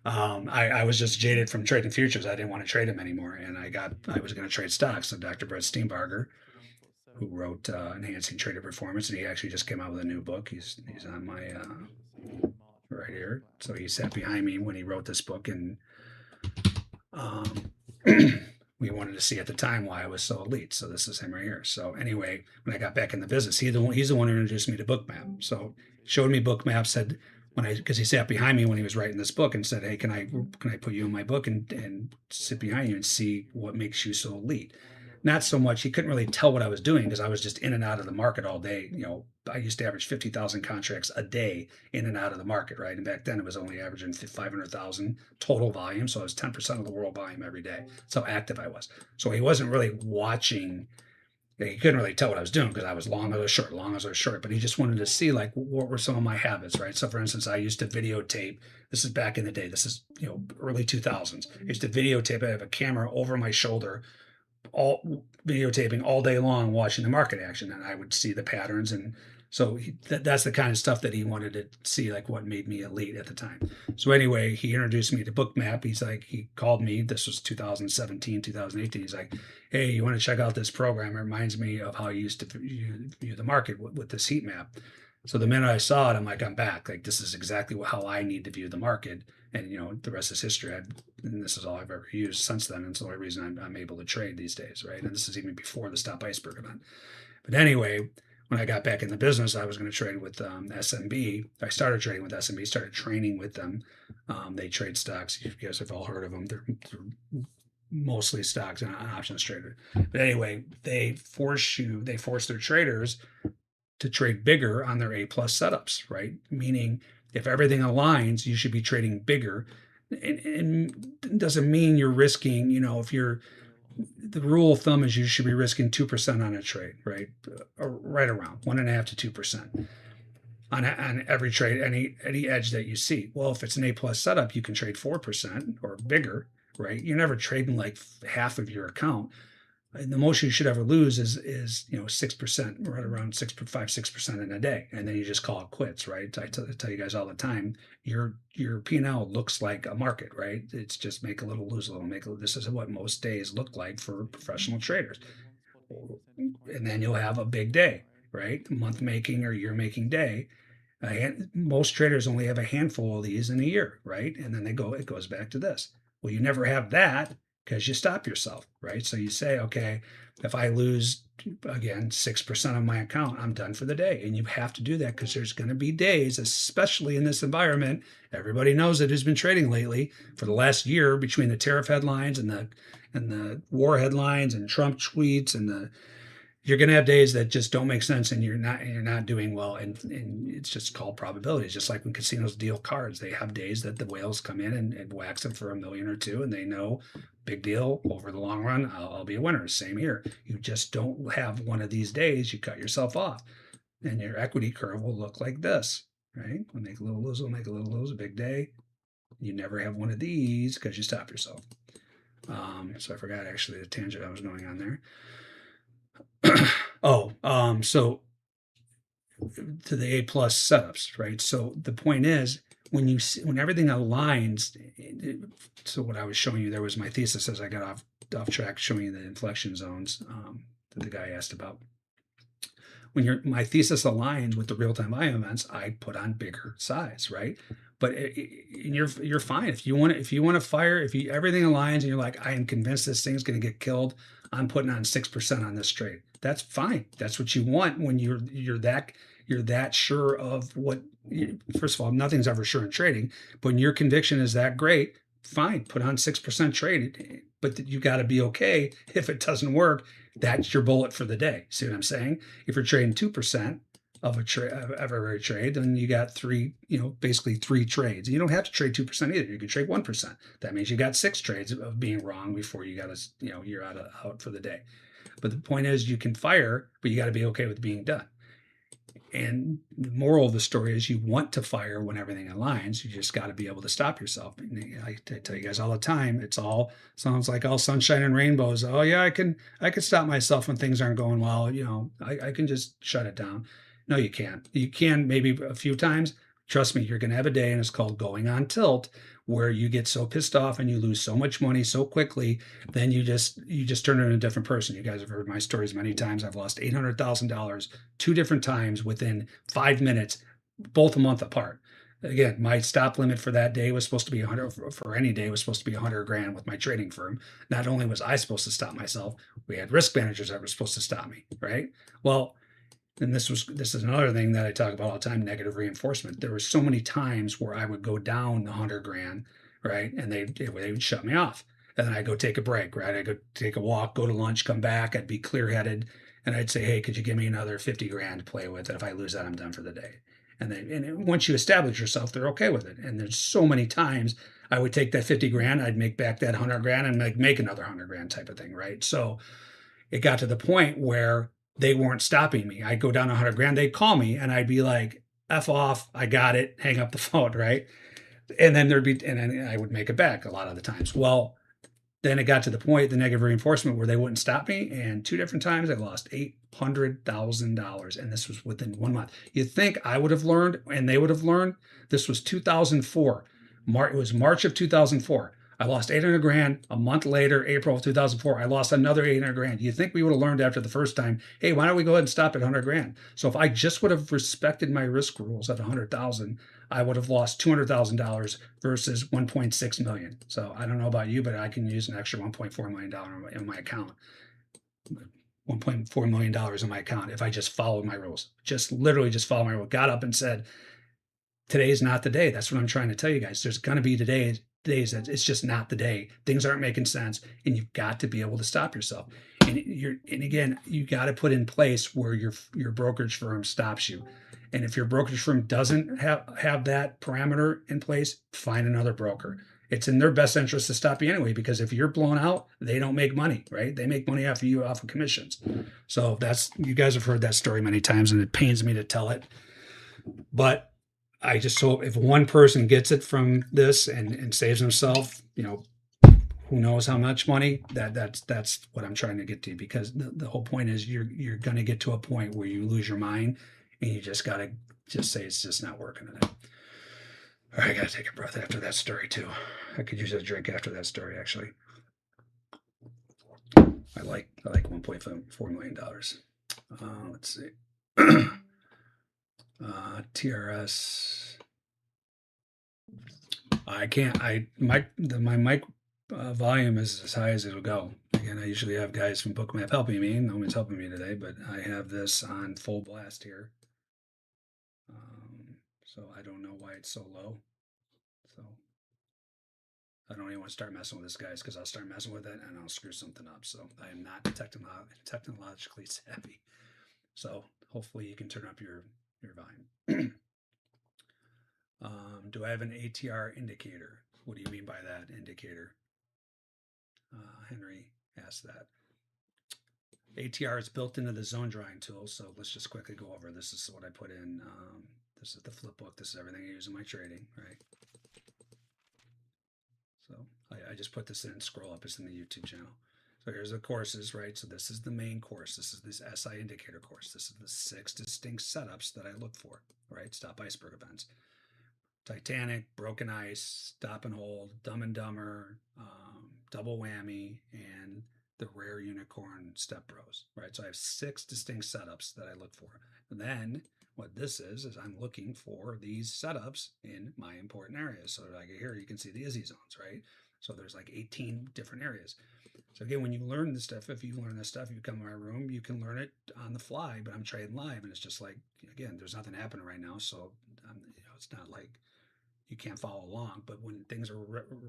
I was just jaded from trading futures. I didn't want to trade them anymore, and I was going to trade stocks. So Dr. Brett Steenbarger, who wrote Enhancing Trader Performance, and he actually just came out with a new book. He's on my right here. So he sat behind me when he wrote this book, and we wanted to see at the time why I was so elite. So this is him right here. So anyway, when I got back in the business, he's the one who introduced me to Bookmap. So showed me Bookmap, said because he sat behind me when he was writing this book and said, hey, can I put you in my book and sit behind you and see what makes you so elite? Not so much, he couldn't really tell what I was doing because I was just in and out of the market all day. I used to average 50,000 contracts a day in and out of the market, right? And back then it was only averaging 500,000 total volume. So it was 10% of the world volume every day. That's how active I was. So he wasn't really watching. He couldn't really tell what I was doing because I was long as I was short, but he just wanted to see like what were some of my habits, right? So for instance, I used to videotape. This is back in the day. This is, early 2000s. I used to videotape. I have a camera over my shoulder, all videotaping all day long, watching the market action, and I would see the patterns. And so that's the kind of stuff that he wanted to see, like what made me elite at the time. So anyway, he introduced me to Bookmap. He called me, this was 2017, 2018. He's like, hey, you want to check out this program? It reminds me of how you used to view the market with this heat map. So the minute I saw it, I'm like, I'm back. Like, this is exactly how I need to view the market. And, the rest is history. And this is all I've ever used since then. And it's the only reason I'm able to trade these days, right? And this is even before the Stop Iceberg event. But anyway, when I got back in the business, I was going to trade with SMB. I started trading with SMB, started training with them. They trade stocks. You guys have all heard of them. They're mostly stocks and options trader. But anyway, they force their traders to trade bigger on their A+ setups, right? Meaning if everything aligns, you should be trading bigger. And it doesn't mean you're risking, the rule of thumb is you should be risking 2% on a trade, right? Right around 1.5 to 2% on every trade, any edge that you see. Well, if it's an A+ setup, you can trade 4% or bigger, right? You're never trading like half of your account. And the most you should ever lose is 6%, right around 6% in a day, and then you just call it quits, right? I tell you guys all the time, your P&L looks like a market, right? It's just make a little, lose a little, make a little. This is what most days look like for professional traders, and then you'll have a big day, right? Month making or year making day. Most traders only have a handful of these in a year, right? And then it goes back to this. Well, you never have that because you stop yourself, right? So you say, okay, if I lose again 6% of my account, I'm done for the day. And you have to do that because there's going to be days, especially in this environment. Everybody knows it who's been trading lately for the last year between the tariff headlines and the war headlines and Trump tweets and you're going to have days that just don't make sense and you're not doing well, and it's just called probabilities. Just like when casinos deal cards, they have days that the whales come in and wax them for $1 million or $2 million, and they know, big deal, over the long run I'll be a winner. Same here. You just don't have one of these days, you cut yourself off, and your equity curve will look like this, right? We'll make a little lose, we'll make a little lose, a big day. You never have one of these because you stop yourself. So I forgot actually the tangent I was going on there. So to the A+ setups, right? So the point is, when everything aligns, so what I was showing you there was my thesis as I got off track, showing you the inflection zones that the guy asked about. When my thesis aligns with the real-time volume events, I put on bigger size, right? But you're fine if you want to fire. Everything aligns and you're like, I am convinced this thing's going to get killed, I'm putting on 6% on this trade. That's fine. That's what you want when you're that sure of what. First of all, nothing's ever sure in trading, but when your conviction is that great, fine, put on 6% trade. But you got to be okay if it doesn't work. That's your bullet for the day. See what I'm saying? If you're trading 2% of every trade, then you got basically three trades. You don't have to trade 2% either. You can trade 1%. That means you got 6 trades of being wrong before you got you're out for the day. But the point is, you can fire, but you got to be okay with being done. And the moral of the story is, you want to fire when everything aligns. You just got to be able to stop yourself. And I tell you guys all the time, it sounds like all sunshine and rainbows. Oh yeah, I can stop myself when things aren't going well. I can just shut it down. No, you can't. You can maybe a few times. Trust me, you're going to have a day, and it's called going on tilt, where you get so pissed off and you lose so much money so quickly, then you just turn into a different person. You guys have heard my stories many times. I've lost $800,000 2 different times within 5 minutes, both a month apart. Again, my stop limit for that day was supposed to be 100. For any day was supposed to be 100 grand with my trading firm. Not only was I supposed to stop myself, we had risk managers that were supposed to stop me, right? Well, and this is another thing that I talk about all the time, negative reinforcement. There were so many times where I would go down 100 grand, right? And they would shut me off. And then I'd go take a break, right? I'd go take a walk, go to lunch, come back. I'd be clear-headed. And I'd say, hey, could you give me another 50 grand to play with? And if I lose that, I'm done for the day. And once you establish yourself, they're okay with it. And there's so many times I would take that 50 grand, I'd make back that 100 grand and make another 100 grand type of thing, right? So it got to the point where they weren't stopping me. I'd go down 100 grand, they'd call me, and I'd be like, F off, I got it, hang up the phone, right? And then I would make it back a lot of the times. Well, then it got to the point, the negative reinforcement, where they wouldn't stop me, and 2 different times I lost $800,000, and this was within 1 month. You'd think I would have learned, and they would have learned. This was 2004. It was March of 2004. I lost 800 grand. A month later, April of 2004, I lost another 800 grand. You think we would have learned after the first time, hey, why don't we go ahead and stop at 100 grand? So if I just would have respected my risk rules at 100,000, I would have lost $200,000 versus 1.6 million. So I don't know about you, but I can use an extra $1.4 million in my account. $1.4 million in my account if I just followed my rules. Literally just followed my rules. Got up and said, today is not the day. That's what I'm trying to tell you guys. There's going to be days that it's just not the day. Things aren't making sense, and you've got to be able to stop yourself. And again, you got to put in place where your brokerage firm stops you. And if your brokerage firm doesn't have that parameter in place, find another broker. It's in their best interest to stop you anyway, because if you're blown out, they don't make money, right? They make money off of you, off of commissions. So you guys have heard that story many times, and it pains me to tell it. But I just hope if one person gets it from this and saves himself, who knows how much money. That's what I'm trying to get to, because the whole point is you're going to get to a point where you lose your mind and you just got to just say it's just not working today. All right, I got to take a breath after that story too. I could use a drink after that story, actually. I like $1.4 million. Let's see. TRS. I can't. My mic volume is as high as it'll go. Again, I usually have guys from Bookmap helping me. No one's helping me today, but I have this on full blast here. So I don't know why it's so low. So I don't even want to start messing with this, guys, because I'll start messing with it and I'll screw something up. So I am not technologically savvy. So hopefully you can turn up your volume. Do I have an ATR indicator? What do you mean by that, indicator? Henry asked that. ATR is built into the zone drawing tool, so let's just quickly go over. This is what I put in. This is the flip book. This is everything I use in my trading, right? So I just put this in. Scroll up. It's in the YouTube channel. So here's the courses, right? So this is the main course. This is this SI indicator course. This is the 6 distinct setups that I look for, right? Stop iceberg events. Titanic, Broken Ice, Stop and Hold, Dumb and Dumber, Double Whammy, and the Rare Unicorn Step Bros, right? So I have 6 distinct setups that I look for. And then what this is I'm looking for these setups in my important areas. So like here, you can see the Izzy zones, right? So there's like 18 different areas. So again, when you learn this stuff, if you learn this stuff, you come to my room, you can learn it on the fly, but I'm trading live, and it's just like, again, there's nothing happening right now. So it's not like you can't follow along, but when things are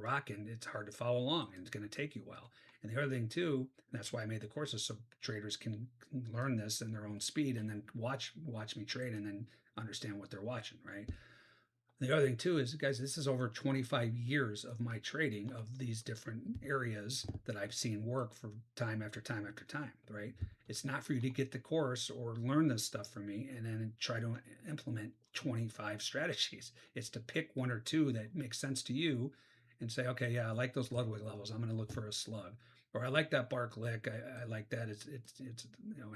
rocking, it's hard to follow along, and it's going to take you a while. And the other thing too, and that's why I made the courses, so traders can learn this in their own speed and then watch me trade and then understand what they're watching, right? The other thing too is, guys, this is over 25 years of my trading of these different areas that I've seen work for time after time after time, right? It's not for you to get the course or learn this stuff from me and then try to implement 25 strategies. It's to pick 1 or 2 that make sense to you and say, okay, yeah, I like those Ludwig levels. I'm going to look for a slug. Or I like that bark lick. I like that. It's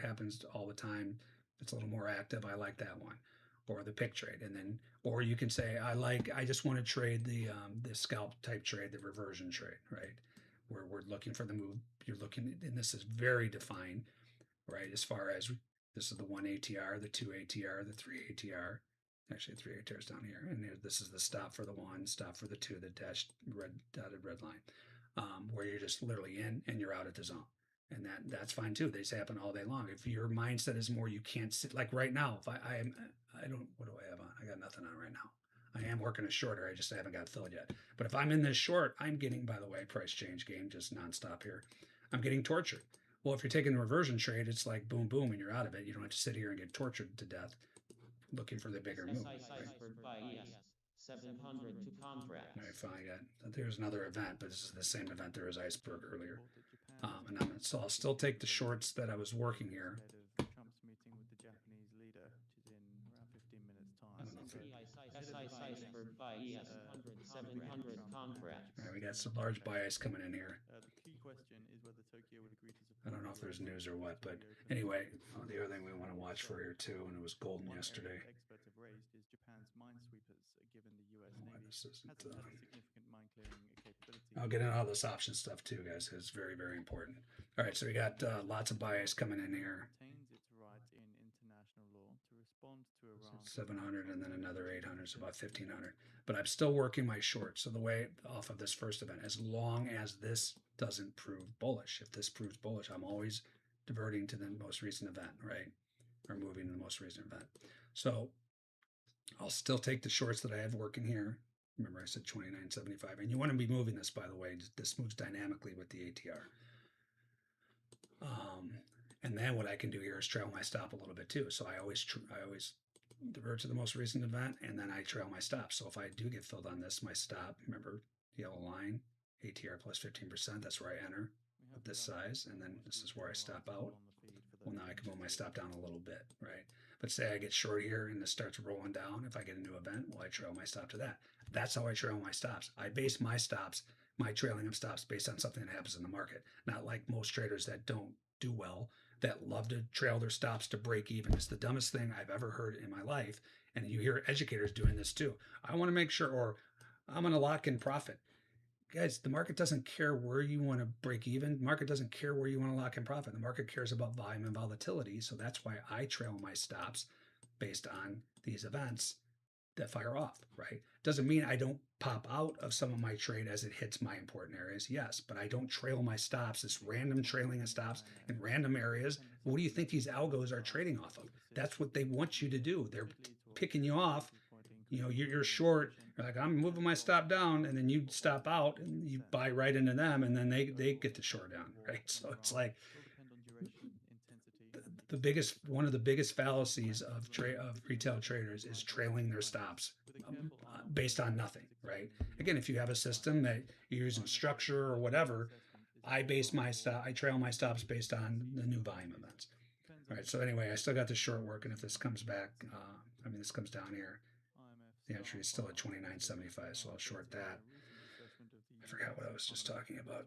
happens all the time. It's a little more active. I like that one. Or the pick trade, and then, or you can say, I just want to trade the scalp type trade, the reversion trade, right? Where we're looking for the move. You're looking, and this is very defined, right? As far as this is the 1 ATR, the 2 ATR, the 3 ATR. Actually, 3 ATRs down here, and this is the stop for the 1, stop for the 2, the dashed dotted red line, where you're just literally in and you're out at the zone. And that's fine too. They happen all day long. If your mindset is more, you can't sit, like right now. If I don't, what do I have on? I got nothing on right now. I am working a shorter. I haven't got filled yet. But if I'm in this short, I'm getting, by the way, price change game just nonstop here. I'm getting tortured. Well, if you're taking the reversion trade, it's like boom, boom, and you're out of it. You don't have to sit here and get tortured to death looking for the bigger move. Right? 702 contracts. All right, fine. There's another event, but this is the same event there was iceberg earlier. So I'll still take the shorts that I was working here. Trump's meeting with the Japanese leader, which is in around 15 minutes' time. Iceberg by 700 contracts. All right, we got some large bias coming in here. The key question is whether Tokyo would agree to support. I don't know if there's news or what, but anyway, the other thing we want to watch for here too, and it was golden yesterday. Experts have raised is Japan's minesweepers, given the U.S. Navy has significant mine clearing capability. I'll get into all this option stuff too, guys. It's very, very important. All right, so we got lots of bias coming in here. Retains its right in international law to respond to Iran. 700 and then another 800, so about 1500. But I'm still working my short. So the way off of this first event, as long as this doesn't prove bullish, if this proves bullish, I'm always diverting to the most recent event, right? Or moving to the most recent event. So I'll still take the shorts that I have working here. Remember, I said 29.75, and you want to be moving this, by the way. This moves dynamically with the ATR. And then what I can do here is trail my stop a little bit too. So I always divert to the most recent event, and then I trail my stop. So if I do get filled on this, my stop, remember, yellow line, ATR plus 15%, that's where I enter at this size, and then this is where I stop out. Well, now I can move my stop down a little bit, right? But say I get short here and this starts rolling down. If I get a new event, well, I trail my stop to that. That's how I trail my stops. I base my stops my trailing of stops based on something that happens in the market. Not like most traders that don't do well, that love to trail their stops to break even. It's the dumbest thing I've ever heard in my life. And you hear educators doing this too. I want to make sure, or I'm going to lock in profit. Guys, the market doesn't care where you want to break even. The market doesn't care where you want to lock in profit. The market cares about volume and volatility. So that's why I trail my stops based on these events that fire off, right? Doesn't mean I don't pop out of some of my trade as it hits my important areas. Yes, but I don't trail my stops. This random trailing of stops in random areas. What do you think these algos are trading off of? That's what they want you to do. They're picking you off. You know, you're short. You're like, I'm moving my stop down, and then you stop out and you buy right into them, and then they get the short down, right? So it's like one of the biggest fallacies of retail traders is trailing their stops based on nothing, right? Again, if you have a system that you're using structure or whatever, I trail my stops based on the new volume events. All right. So anyway, I still got the short work, and if this comes back, this comes down here. The entry is still at 29.75, so I'll short that. I forgot what I was just talking about.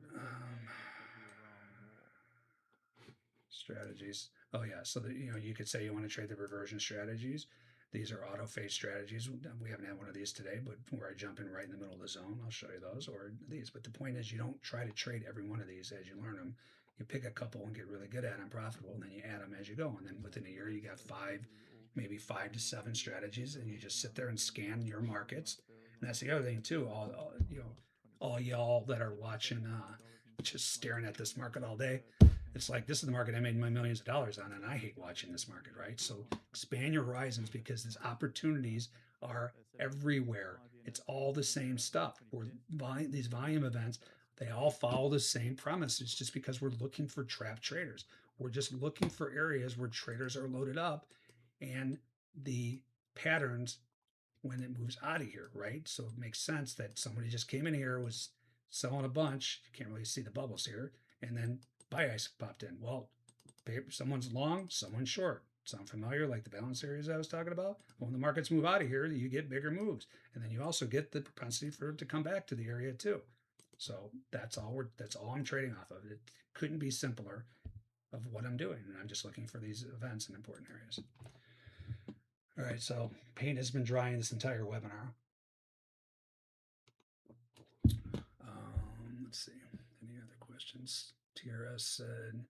Strategies. Oh yeah, so you could say you want to trade the reversion strategies. These are auto fade strategies. We haven't had one of these today, but where I jump in right in the middle of the zone, I'll show you those, or these. But the point is, you don't try to trade every one of these as you learn them. You pick a couple and get really good at them, profitable, and then you add them as you go. And then within a year, you got maybe 5 to 7 strategies, and you just sit there and scan your markets. And that's the other thing too. All y'all that are watching, just staring at this market all day. It's like, this is the market I made my millions of dollars on, and I hate watching this market, right? So expand your horizons, because these opportunities are everywhere. It's all the same stuff. These volume events, they all follow the same premise. It's just because we're looking for trap traders. We're just looking for areas where traders are loaded up, and the patterns when it moves out of here, right? So it makes sense that somebody just came in here, was selling a bunch. You can't really see the bubbles here, and then buy ice popped in. Well, someone's long, someone's short. Sound familiar? Like the balance areas I was talking about? Well, when the markets move out of here, you get bigger moves, and then you also get the propensity for it to come back to the area too. So that's all I'm trading off of. It couldn't be simpler of what I'm doing, and I'm just looking for these events in important areas. All right, so paint has been drying this entire webinar. Let's see. Any other questions? TRS said,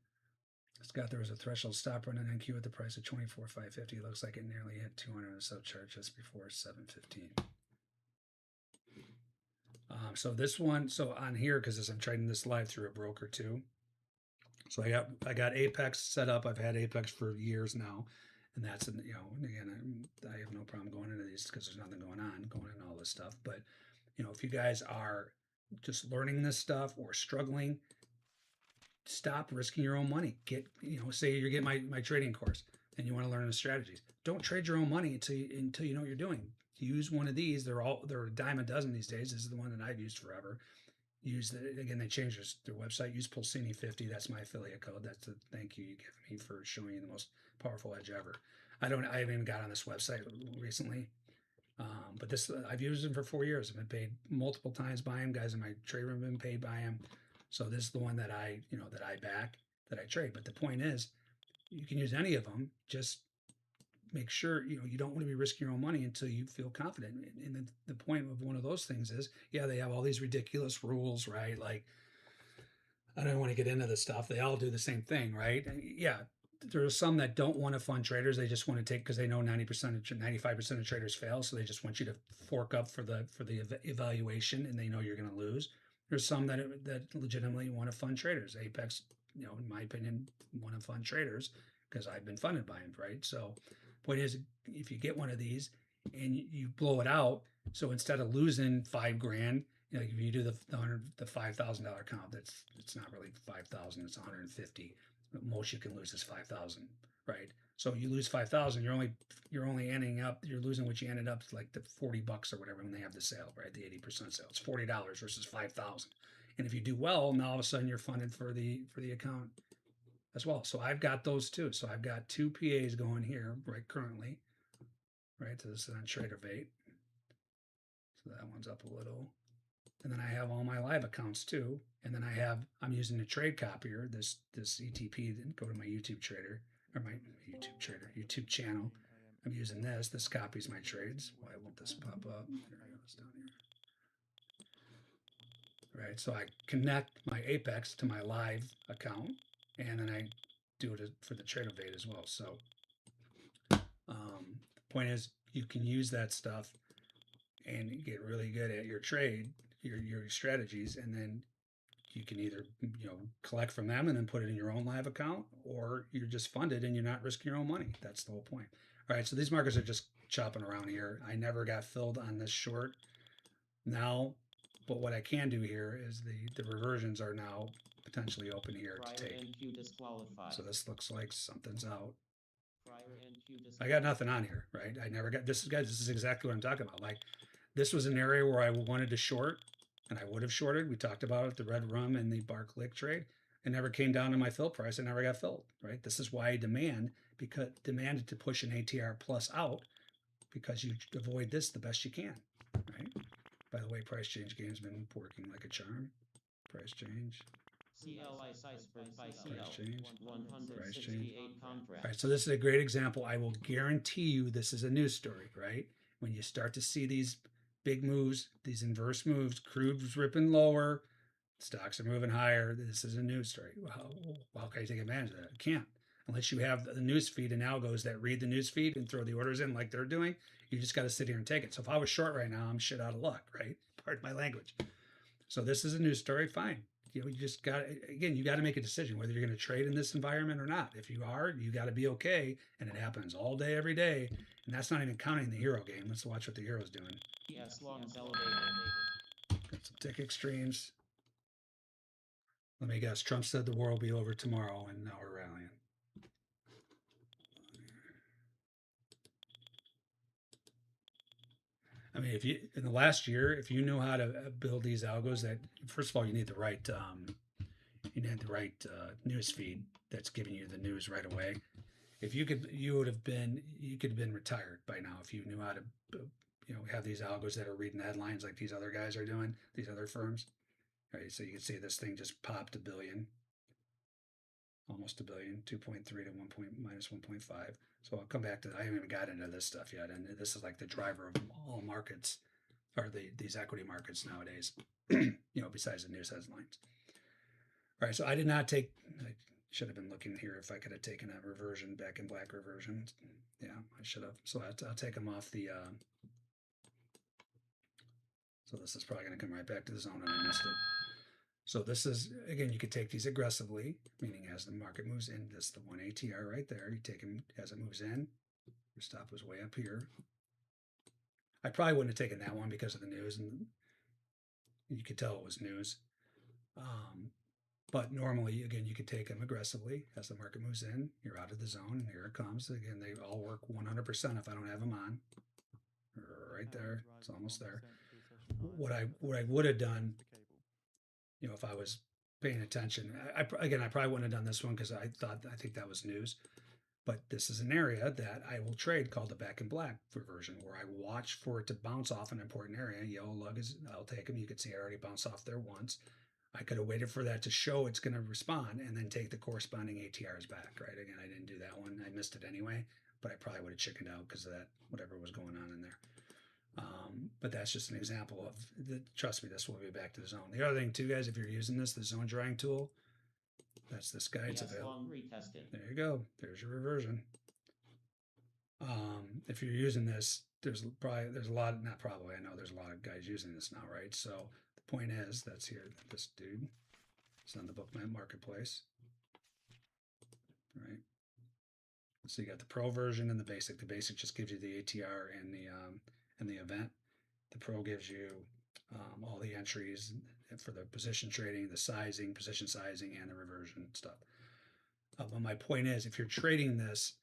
Scott, there was a threshold stop running in Q at the price of 24,550. It looks like it nearly hit 200 on the subchart just before 7:15. So this one, on here, because I'm trading this live through a broker too. So I got Apex set up. I've had Apex for years now, and that's again, I have no problem going into these because there's nothing going in all this stuff. But if you guys are just learning this stuff or struggling, stop risking your own money. Say you get my trading course and you want to learn the strategies. Don't trade your own money until you know what you're doing. Use one of these. They're a dime a dozen these days. This is the one that I've used forever. They changed their website. Use Pulcini 50. That's my affiliate code. That's the thank you give me for showing you the most powerful edge ever. I haven't even got on this website recently. But I've used them for 4 years. I've been paid multiple times by them. Guys in my trade room have been paid by them. So this is the one that I back, that I trade. But the point is, you can use any of them. Just make sure you don't want to be risking your own money until you feel confident. And the point of one of those things is, they have all these ridiculous rules, right? Like, I don't want to get into this stuff. They all do the same thing, right? And there are some that don't want to fund traders. They just want to take, because they know 95% of traders fail, so they just want you to fork up for the evaluation, and they know you're going to lose. There's some that legitimately want to fund traders. Apex, in my opinion, want to fund traders because I've been funded by them, right? So, point is, if you get one of these and you blow it out, so instead of losing $5,000, if you do the $5,000 count, it's not really 5,000, it's 150. Most you can lose is 5,000, right? So you lose 5,000, you're only ending up, you're losing what you ended up like the $40 or whatever when they have the sale, right? The 80% sale. It's $40 versus 5,000. And if you do well, now all of a sudden you're funded for the account as well. So I've got those too. So I've got 2 PAs going here right currently, right? So this is on TraderBait. So that one's up a little. and then I have all my live accounts too. And then I'm using a trade copier, this ETP, then go to my YouTube channel. I'm using this. This copies my trades. Why won't this pop up? There it goes down here. Right, so I connect my Apex to my live account, and then I do it for the trade evade as well. So the point is, you can use that stuff and get really good at your trade, your strategies, and then you can either collect from them and then put it in your own live account, or you're just funded and you're not risking your own money. That's the whole point. All right, so these markets are just chopping around here. I never got filled on this short now, but what I can do here is the reversions are now potentially open here to take. So this looks like something's out. I got nothing on here, right? I never got this, guys. This is exactly what I'm talking about. Like, this was an area where I wanted to short, and I would have shorted. We talked about it, the red rum and the bark lick trade. It never came down to my fill price. It never got filled, right? This is why I demanded to push an ATR plus out, because you avoid this the best you can, right? By the way, price change game's been working like a charm. Price change. Price change. Price change. All right, so this is a great example. I will guarantee you this is a news story, right? When you start to see these big moves, these inverse moves, crude's ripping lower, stocks are moving higher. This is a news story. How can I take advantage of that? I can't. Unless you have the news feed and algos that read the news feed and throw the orders in like they're doing, you just got to sit here and take it. So if I was short right now, I'm shit out of luck, right? Pardon my language. So this is a news story, fine. You just got again, you got to make a decision whether you're going to trade in this environment or not. If you are, you got to be okay, and it happens all day, every day. And that's not even counting the hero game. Let's watch what the hero's doing. Got some tick extremes. Let me guess. Trump said the war will be over tomorrow, and now we're rallying. I mean, if you in the last year, if you knew how to build these algos, that first of all, you need the right news feed that's giving you the news right away. If you could, you could have been retired by now if you knew how to, have these algos that are reading the headlines like these other guys are doing, these other firms. Right, so you can see this thing just popped $1 billion, almost $1 billion, 2.3 to minus 1.5. So I'll come back to that. I haven't even got into this stuff yet, and this is like the driver of all markets, or these equity markets nowadays. Besides the news headlines. All right, so I did not take. I should have been looking here if I could have taken a reversion back in black reversion. Yeah, I should have. So I'll take them off the. So this is probably going to come right back to the zone, and I missed it. So this is, again, you could take these aggressively, meaning as the market moves in, this is the one ATR right there. You take them as it moves in. Your stop was way up here. I probably wouldn't have taken that one because of the news, and you could tell it was news. But normally, again, you could take them aggressively as the market moves in. You're out of the zone, and here it comes. Again, they all work 100% if I don't have them on. Right there, it's almost there. What I would have done, if I was paying attention, I probably wouldn't have done this one because I think that was news. But this is an area that I will trade called the back in black reversion, where I watch for it to bounce off an important area. Yellow lug I'll take them. You can see I already bounced off there once. I could have waited for that to show it's going to respond and then take the corresponding ATRs back, right? Again, I didn't do that one. I missed it anyway, but I probably would have chickened out because of that, whatever was going on in there. But that's just an example of, trust me, this will be back to the zone. The other thing too, guys, if you're using the zone drawing tool, that's this guy. It's available. There you go. There's your reversion. If you're using this, there's a lot, not probably, I know there's a lot of guys using this now, right? So the point is, that's here, this dude, it's on the Bookmap Marketplace, right? So you got the pro version and the basic. The basic just gives you the ATR and the event. The pro gives you all the entries for the position trading, the sizing, position sizing, and the reversion stuff. But my point is, if you're trading this,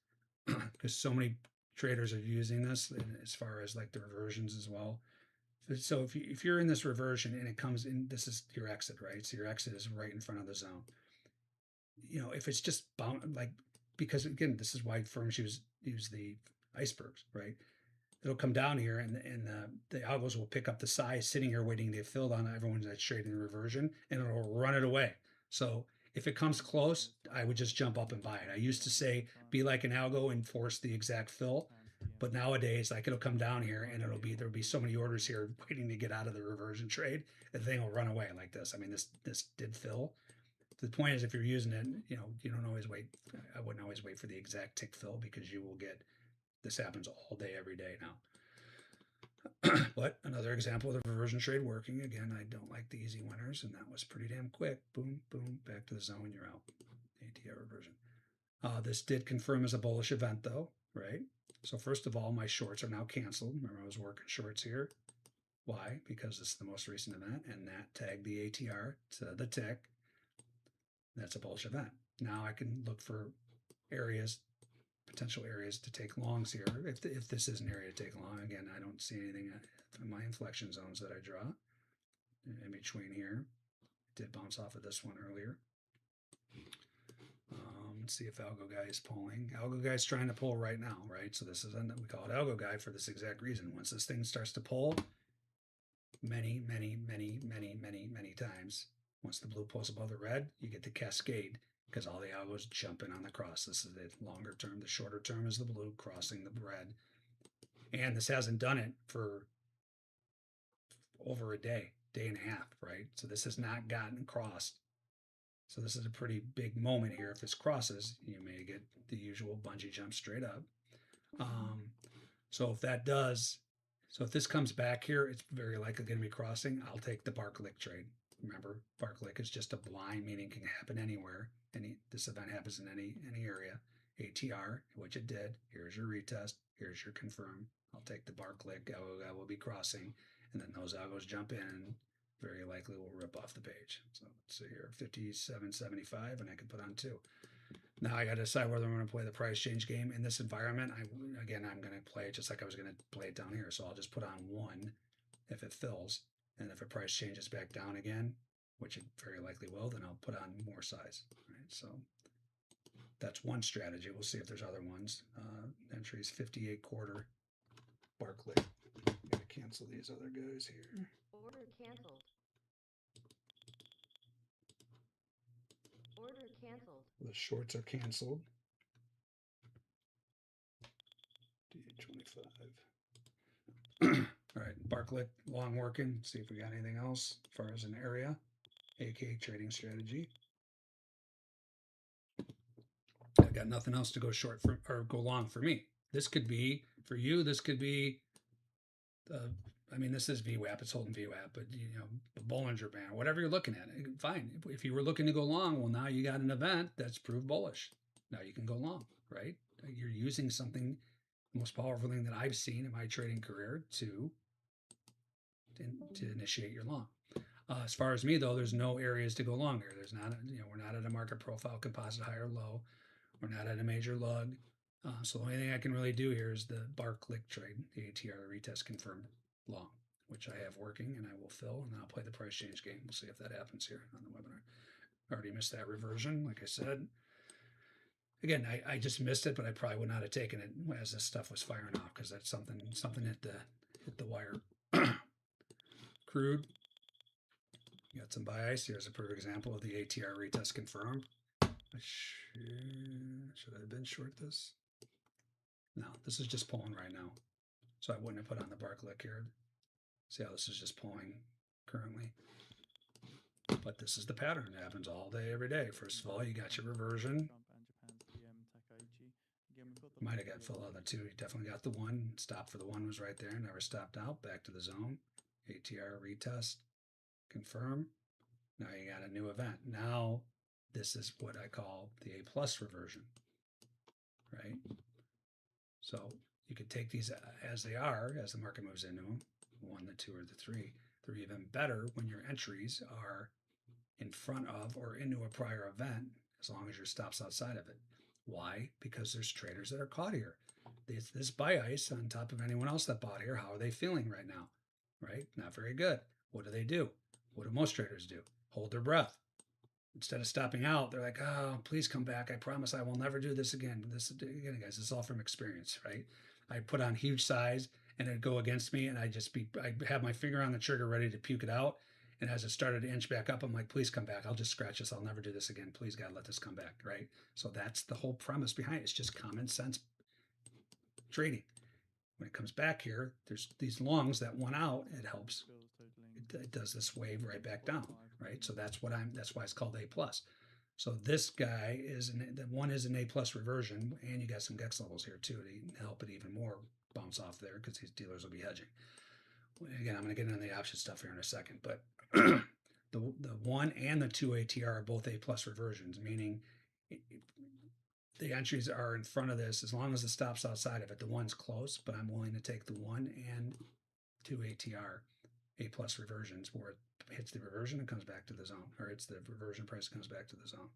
because so many traders are using this as far as like the reversions as well. So if you're in this reversion and it comes in, this is your exit, right? So your exit is right in front of the zone. If it's just bound, like, because again, this is why firms use the icebergs, right? it'll come down here, and the algos will pick up the size sitting here waiting to get filled on everyone that's trading the reversion, and it'll run it away. So if it comes close, I would just jump up and buy it. I used to say be like an algo and force the exact fill, but nowadays like it'll come down here and there'll be so many orders here waiting to get out of the reversion trade, the thing will run away like this. I mean, this did fill. The point is, if you're using it, you don't always wait. I wouldn't always wait for the exact tick fill, because you will get, this happens all day, every day now. But another example of the reversion trade working. Again, I don't like the easy winners, and that was pretty damn quick. Boom, boom, back to the zone, you're out. ATR reversion. This did confirm as a bullish event though, right? So first of all, my shorts are now canceled. Remember, I was working shorts here. Why? Because this is the most recent event, and that tagged the ATR to the tick. That's a bullish event. Now I can look for areas, potential areas to take longs here. If this is an area to take long, again, I don't see anything in my inflection zones that I draw in between here. It did bounce off of this one earlier. Let's see if Algo Guy is pulling. Algo Guy is trying to pull right now, right? So this is, we call it Algo Guy for this exact reason. Once this thing starts to pull, many times, once the blue pulls above the red, you get the cascade, because all the algos jump in on the cross. This is the longer term. The shorter term is the blue crossing the red. And this hasn't done it for over a day and a half, right? So this has not gotten crossed. So this is a pretty big moment here. If this crosses, you may get the usual bungee jump straight up. So if that does, so if this comes back here, it's very likely going to be crossing. I'll take the Barklick trade. Remember, Barklick is just a blind, meaning it can happen anywhere. This event happens in any area. ATR, which it did. Here's your retest. Here's your confirm. I'll take the Barklick. I will be crossing, and then those algos jump in. Very likely will rip off the page. So let's see here, 57.75, and I can put on 2. Now I got to decide whether I'm going to play the price change game in this environment. I'm going to play it just like I was going to play it down here. So I'll just put on 1 if it fills. And if a price changes back down again, which it very likely will, then I'll put on more size. Right? So that's one strategy. We'll see if there's other ones. Entries 58.25 Barclay. Gotta cancel these other guys here. Order canceled. Order canceled. The shorts are canceled. D25. All right, Barclay, long working. See if we got anything else as far as an area, aka trading strategy. I got nothing else to go short for or go long for me. This could be for you. This could be, I mean, this is VWAP. It's holding VWAP, but you know, the Bollinger Band, whatever you're looking at, fine. If you were looking to go long, well, now you got an event that's proved bullish. Now you can go long, right? You're using something, the most powerful thing that I've seen in my trading career to initiate your long. As far as me though, there's no areas to go long here. There's not, we're not at a market profile composite high or low. We're not at a major lug. So the only thing I can really do here is the bar click trade, the ATR retest confirmed long, which I have working, and I will fill, and then I'll play the price change game. We'll see if that happens here on the webinar. I already missed that reversion, like I said. Again, I just missed it, but I probably would not have taken it as this stuff was firing off, because that's something hit the wire. Crude. You got some buy ice. Here's a perfect example of the ATR retest confirmed. Should I have been short this? No, this is just pulling right now. So I wouldn't have put on the Barclick here. See how this is just pulling currently. But this is the pattern. It happens all day, every day. First of all, you got your reversion. Might have got fill out of the 2. You definitely got the 1. Stop for the 1 was right there. Never stopped out. Back to the zone. ATR retest. Confirm. Now you got a new event. Now this is what I call the A+ reversion, right? So you could take these as they are, as the market moves into them, 1, the 2, or the 3. They're even better when your entries are in front of or into a prior event, as long as your stop's outside of it. Why? Because there's traders that are caught here. This buy ice on top of anyone else that bought here, how are they feeling right now? Right? Not very good. What do? What do most traders do? Hold their breath. Instead of stopping out, they're like, oh, please come back. I promise I will never do this again. Again, guys, this is all from experience, right? I put on huge size and it'd go against me, and I have my finger on the trigger ready to puke it out. And as it started to inch back up, I'm like, please come back. I'll just scratch this. I'll never do this again. Please, God, let this come back, right? So that's the whole premise behind it. It's just common sense trading. When it comes back here, there's these longs that won out. It helps. It does this wave right back down, right? So that's why it's called A plus. So this guy one is an A plus reversion, and you got some GEX levels here too to help it even more bounce off there because these dealers will be hedging. Again, I'm going to get into the option stuff here in a second, but the 1 and the 2 ATR are both A plus reversions, meaning the entries are in front of this as long as the stop's outside of it. The 1's close, but I'm willing to take the 1 and 2 ATR A plus reversions where it hits the reversion and comes back to the zone, or it's the reversion price comes back to the zone.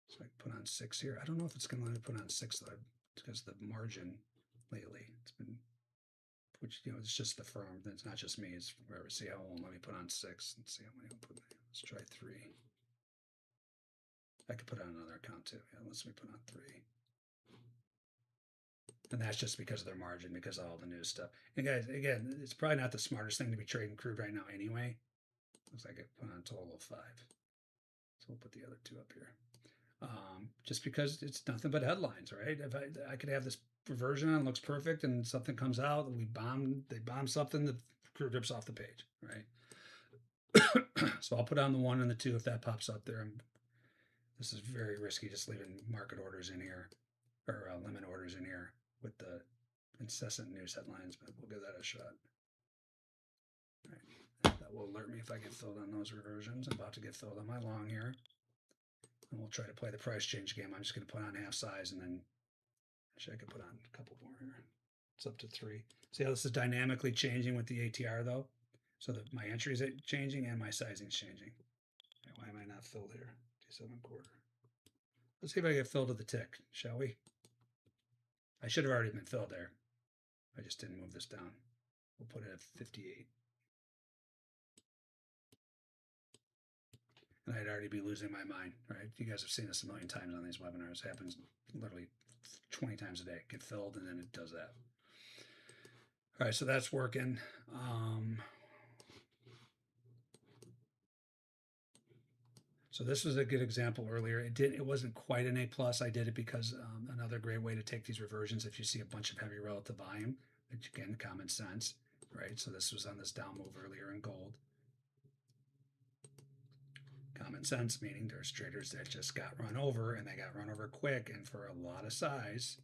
So I put on 6 here. I don't know if it's going to let me put on 6 though, because the margin lately it's been, which it's just the firm. It's not just me. It's wherever. See how long. Let me put on 6 and see how many I'll put. Let's try 3. I could put on another account too. Yeah, let's put on 3. And that's just because of their margin, because of all the new stuff. And guys, again, it's probably not the smartest thing to be trading crude right now anyway. Looks like I put on a total of 5. So we'll put the other 2 up here. Just because it's nothing but headlines, right? If I could have this reversion on, looks perfect, and something comes out, and they bomb something, the crude rips off the page, right? So I'll put on the 1 and the 2 if that pops up there. This is very risky, just leaving market orders in here, or limit orders in here with the incessant news headlines, but we'll give that a shot. All right. That will alert me if I get filled on those reversions. I'm about to get filled on my long here. And we'll try to play the price change game. I'm just going to put on half size, and then actually I could put on a couple more here. It's up to 3. See how this is dynamically changing with the ATR though? So that my entry is changing and my sizing is changing. Okay, why am I not filled here? 7.25. Let's see if I get filled to the tick, shall we? I should have already been filled there. I just didn't move this down. We'll put it at 58. And I'd already be losing my mind, right? You guys have seen this a million times on these webinars. It happens literally 20 times a day. Get filled, and then it does that. All right, so that's working. So this was a good example earlier. It wasn't quite an A plus. I did it because another great way to take these reversions, if you see a bunch of heavy relative volume, which again, common sense, right? So this was on this down move earlier in gold. Common sense, meaning there's traders that just got run over, and they got run over quick and for a lot of size.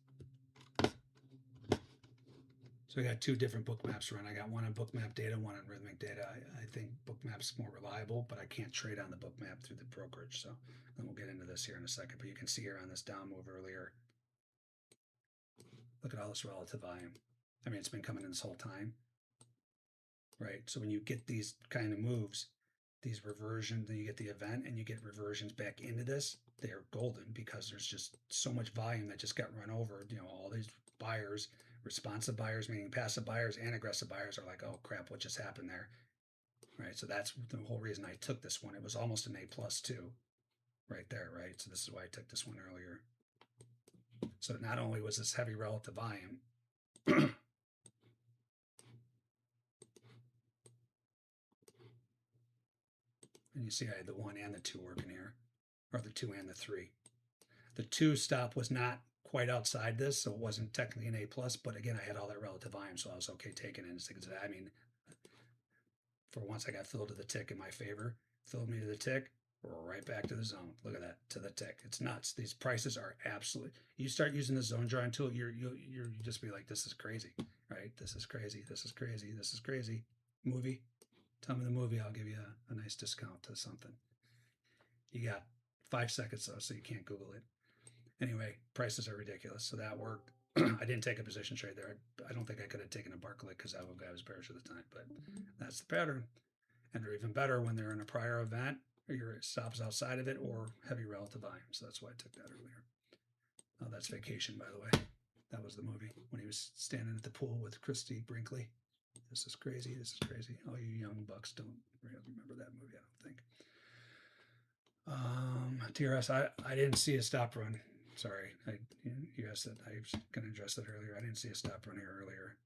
So we got 2 different book maps run. I got one on Bookmap data, one on Rhythmic data. I think Bookmap's more reliable, but I can't trade on the Bookmap through the brokerage. So then we'll get into this here in a second. But you can see here on this down move earlier, look at all this relative volume. I mean, it's been coming in this whole time, right? So when you get these kind of moves, these reversions, then you get the event and you get reversions back into this, they're golden because there's just so much volume that just got run over. All these buyers, responsive buyers, meaning passive buyers and aggressive buyers, are like, oh crap, what just happened there, right? So that's the whole reason I took this one. It was almost an A plus too, right there, right? So this is why I took this one earlier. So not only was this heavy relative volume, and you see I had the 1 and the 2 working here, or the 2 and the 3. The 2 stop was not quite outside this, so it wasn't technically an A plus, but again, I had all that relative volume, so I was okay taking it. I mean, for once I got filled to the tick in my favor, filled me to the tick, right back to the zone. Look at that, to the tick. It's nuts. These prices are absolutely, you start using the zone drawing tool, you just be like, this is crazy, right? This is crazy, this is crazy, this is crazy. Movie, tell me the movie, I'll give you a nice discount to something. You got 5 seconds though, so you can't Google it. Anyway, prices are ridiculous, so that worked. I didn't take a position trade there. I don't think I could have taken a Barclay because that guy was bearish at the time, but that's the pattern. And they're even better when they're in a prior event, or your stops outside of it, or heavy relative volume. So that's why I took that earlier. Oh, that's Vacation, by the way. That was the movie when he was standing at the pool with Christy Brinkley. This is crazy. This is crazy. All you young bucks don't really remember that movie, I don't think. TRS, I didn't see a stop run. Sorry, you asked that. I was going to address that earlier. I didn't see a stop run here earlier.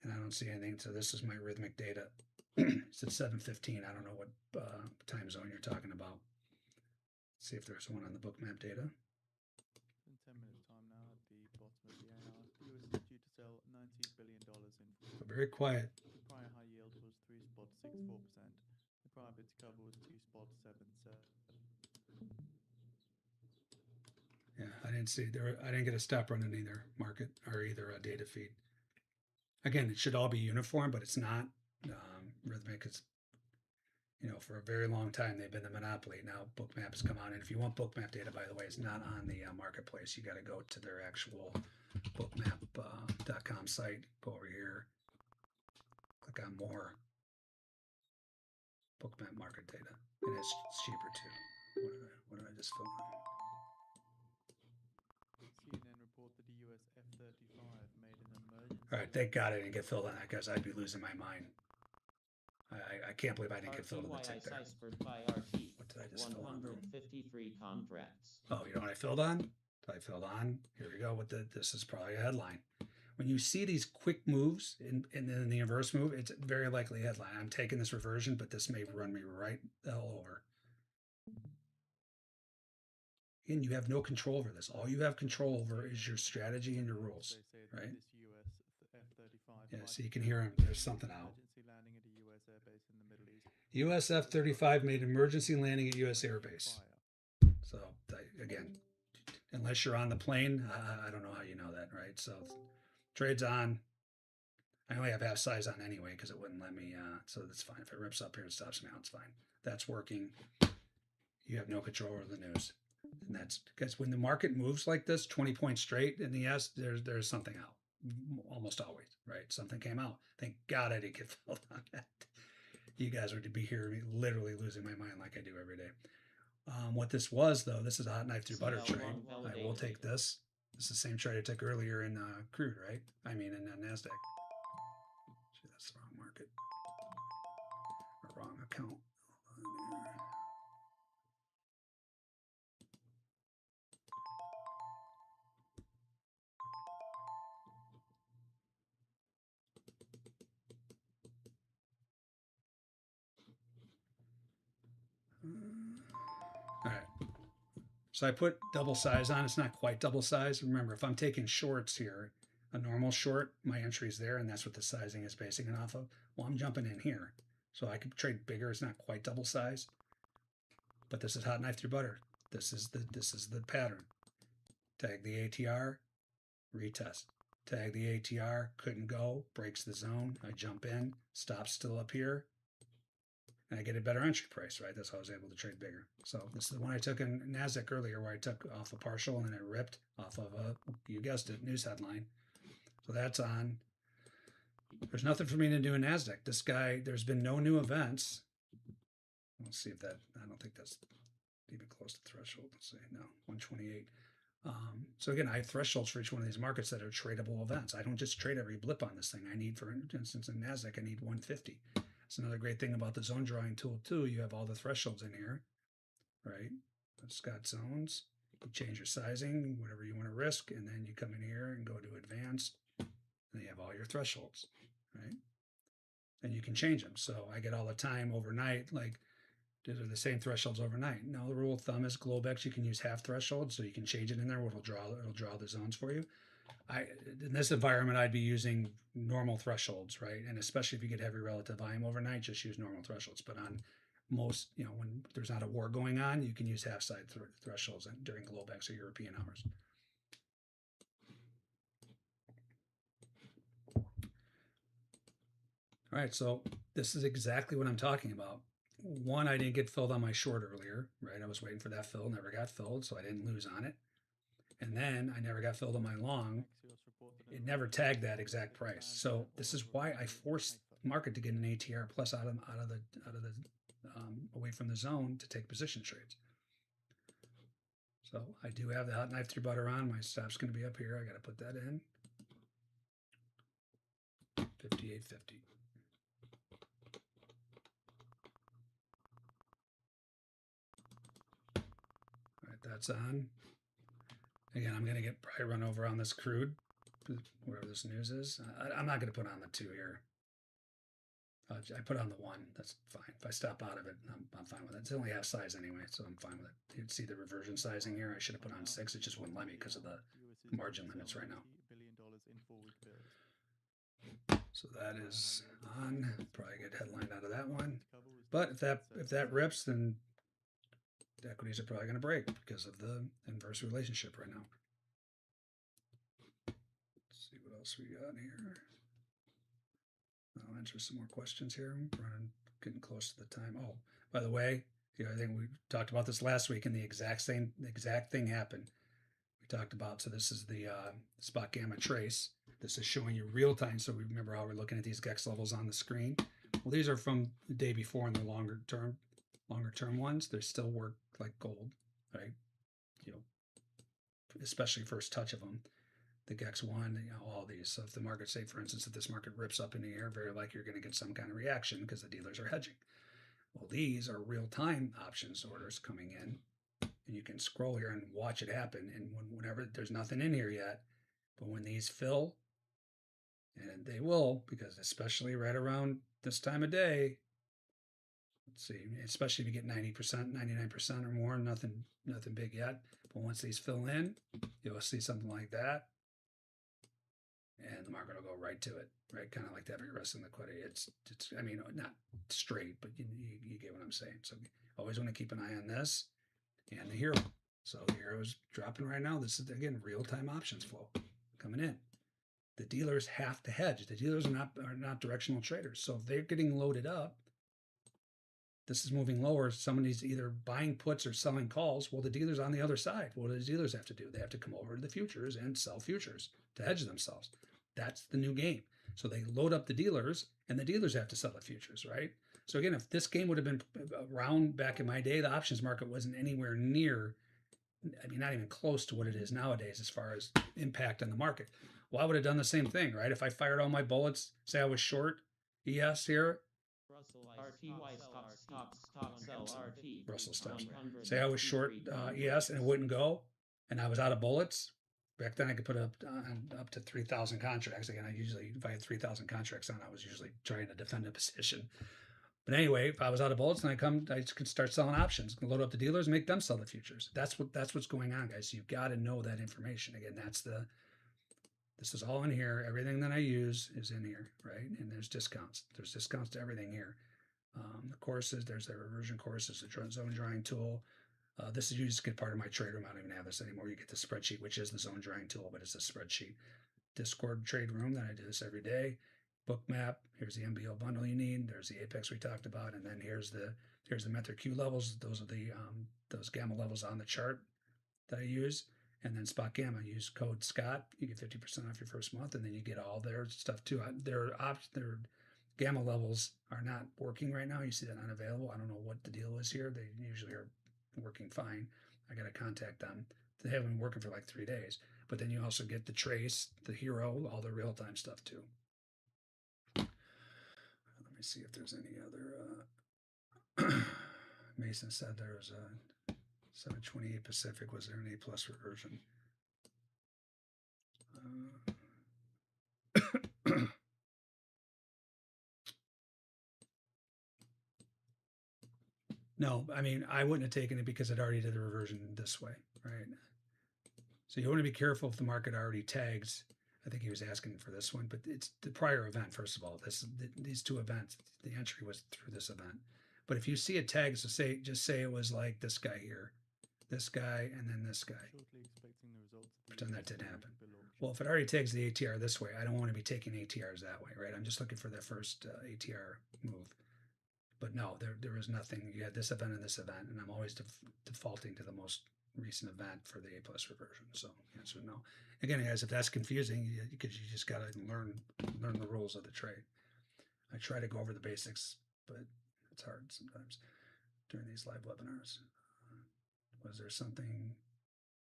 and I don't see anything. So this is my rhythmic data. It's at 7:15. I don't know what time zone you're talking about. Let's see if there's one on the Bookmap data. In 10 minutes time now at the bottom of the AR, the US is due to sell $90 billion in. Very quiet. The prior high yield was 3.64%. The prior bid to cover was 2.77. Yeah, I didn't see there. I didn't get a stop run in either market or either a data feed. Again, it should all be uniform, but it's not. Rhythmic is, for a very long time they've been the monopoly. Now Bookmap has come on, and if you want Bookmap data, by the way, it's not on the marketplace. You got to go to their actual bookmap.com site. Go over here, click on more. Bookmap market data, and it's cheaper too. What did I just fill in? CNN report that the US F-35 made an emergency. All right, thank God I didn't get filled on that, because I'd be losing my mind. I can't believe I didn't get filled on the tick there. Iceberg by RT. What did I just fill on? 153 contracts. Oh, you know what I filled on? I filled on. Here we go with this is probably a headline. When you see these quick moves and then the inverse move, it's very likely a headline. I'm taking this reversion, but this may run me right the hell over. Again, you have no control over this. All you have control over is your strategy and your rules, right? Yeah, so you can hear him. There's something out. US F-35 made emergency landing at US Air Base. So again, unless you're on the plane, I don't know how you know that, right? So trade's on. I only have half size on anyway because it wouldn't let me. So that's fine. If it rips up here and stops me out, it's fine. That's working. You have no control over the news. And that's because when the market moves like this, 20 points straight in the S, there's something out. Almost always, right? Something came out. Thank God I didn't get filled on that. You guys would be hearing me literally losing my mind like I do every day. What this was, though, this is a hot knife through butter trade. I will take this. This is the same trade I took earlier in crude, right? I mean, in NASDAQ. See, that's the wrong market. Or wrong account. All right. So I put double size on. It's not quite double size. Remember, if I'm taking shorts here, a normal short, my entry is there, and that's what the sizing is basing it off of. Well, I'm jumping in here. So I could trade bigger. It's not quite double size. But this is hot knife through butter. This is the pattern. Tag the ATR, retest. Tag the ATR, couldn't go, breaks the zone. I jump in, stop's still up here. And I get a better entry price, right? That's how I was able to trade bigger. So this is the one I took in NASDAQ earlier where I took off a partial and then it ripped off of a, you guessed it, news headline. So that's on. There's nothing for me to do in NASDAQ. This guy, there's been no new events. Let's see if that, I don't think that's even close to threshold. Let's see, no, 128. So again, I have thresholds for each one of these markets that are tradable events. I don't just trade every blip on this thing. I need, for instance, in NASDAQ, I need 150. That's another great thing about the zone drawing tool too. You have all the thresholds in here, right? It's got zones. You change your sizing, whatever you want to risk, and then you come in here and go to advanced, and you have all your thresholds, right? And you can change them. So I get all the time overnight, like, these are the same thresholds overnight. Now the rule of thumb is Globex, you can use half thresholds, so you can change it in there. It'll draw the zones for you. In this environment, I'd be using normal thresholds, right? And especially if you get heavy relative volume overnight, just use normal thresholds. But on most, when there's not a war going on, you can use half side thresholds during Globex or European hours. All right, so this is exactly what I'm talking about. One, I didn't get filled on my short earlier, right? I was waiting for that fill, never got filled, so I didn't lose on it. And then I never got filled on my long. It never tagged that exact price. So this is why I forced the market to get an ATR plus out of the away from the zone to take position trades. So I do have the hot knife through butter on. My stop's going to be up here. I got to put that in. 58.50. All right, that's on. Again, I'm going to get probably run over on this crude. whatever this news is. I'm not going to put on the 2 here. I put on the 1. That's fine. If I stop out of it, I'm fine with it. It's only half size anyway, so I'm fine with it. You'd see the reversion sizing here. I should have put on 6. It just wouldn't let me because of the margin limits right now. So that is on. Probably get headline out of that one. But if that rips, then the equities are probably going to break because of the inverse relationship right now. Let's see what else we got here. I'll answer some more questions here. I'm getting close to the time. Oh, by the way, I think we talked about this last week, and the exact thing happened. We talked about, so this is the SpotGamma trace. This is showing you real time. So we remember how we're looking at these GEX levels on the screen. Well, these are from the day before and the longer term ones. They still work like gold, right? Especially first touch of them. The GEX1, all these. So if the market, say for instance, if this market rips up in the air, very likely you're going to get some kind of reaction because the dealers are hedging. Well, these are real-time options orders coming in, and you can scroll here and watch it happen. And whenever there's nothing in here yet, but when these fill, and they will, because especially right around this time of day, let's see, especially if you get 90%, 99% or more, nothing big yet. But once these fill in, you'll see something like that. And the market will go right to it, right? Kind of like that for your rest of the liquidity. It's I mean, not straight, but you get what I'm saying. So always want to keep an eye on this and the hero. So the hero is dropping right now. This is, again, real-time options flow coming in. The dealers have to hedge. The dealers are not directional traders. So if they're getting loaded up, this is moving lower. Somebody's either buying puts or selling calls. Well, the dealer's on the other side. What do the dealers have to do? They have to come over to the futures and sell futures to hedge themselves. That's the new game. So they load up the dealers, and the dealers have to sell the futures, right? So again, if this game would have been around back in my day, the options market wasn't anywhere near, I mean, not even close to what it is nowadays as far as impact on the market. Well, I would have done the same thing, right? If I fired all my bullets, say I was short ES here. Russell stops. Say I was short ES and it wouldn't go, and I was out of bullets. Back then I could put up to 3,000 contracts. Again, if I had 3,000 contracts on, I was usually trying to defend a position. But anyway, if I was out of bullets, and I could start selling options, load up the dealers, make them sell the futures. That's what's going on, guys. You've got to know that information. Again, this is all in here. Everything that I use is in here, right? And there's discounts. There's discounts to everything here. The courses, there's the reversion courses, the zone drawing tool. This is used to get part of my trade room. I don't even have this anymore. You get the spreadsheet, which is the zone drawing tool, but it's a spreadsheet. Discord trade room, that I do this every day. Bookmap, here's the MBO bundle you need. There's the Apex we talked about, and then here's the Method Q levels. Those are the those gamma levels on the chart that I use. And then SpotGamma, use code Scott. You get 50% off your first month, and then you get all their stuff too. Their gamma levels are not working right now. You see that unavailable. I don't know what the deal is here. They usually are working fine. I got to contact them. They haven't been working for like 3 days. But then you also get the trace, the hero, all the real-time stuff too. Let me see if there's any other. Mason said there was a 728 Pacific. Was there an A+ reversion? No, I mean, I wouldn't have taken it because it already did the reversion this way, right? So you want to be careful if the market already tags. I think he was asking for this one, but it's the prior event, first of all. These two events, the entry was through this event. But if you see a tag, so just say it was like this guy here, this guy, and then this guy. Pretend that didn't happen. Well, if it already tags the ATR this way, I don't want to be taking ATRs that way, right? I'm just looking for that first ATR move. But no, there was nothing. You had this event and this event, and I'm always defaulting to the most recent event for the A+ reversion. So answer no. Again, guys, if that's confusing, because you just got to learn the rules of the trade. I try to go over the basics, but it's hard sometimes during these live webinars. Was there something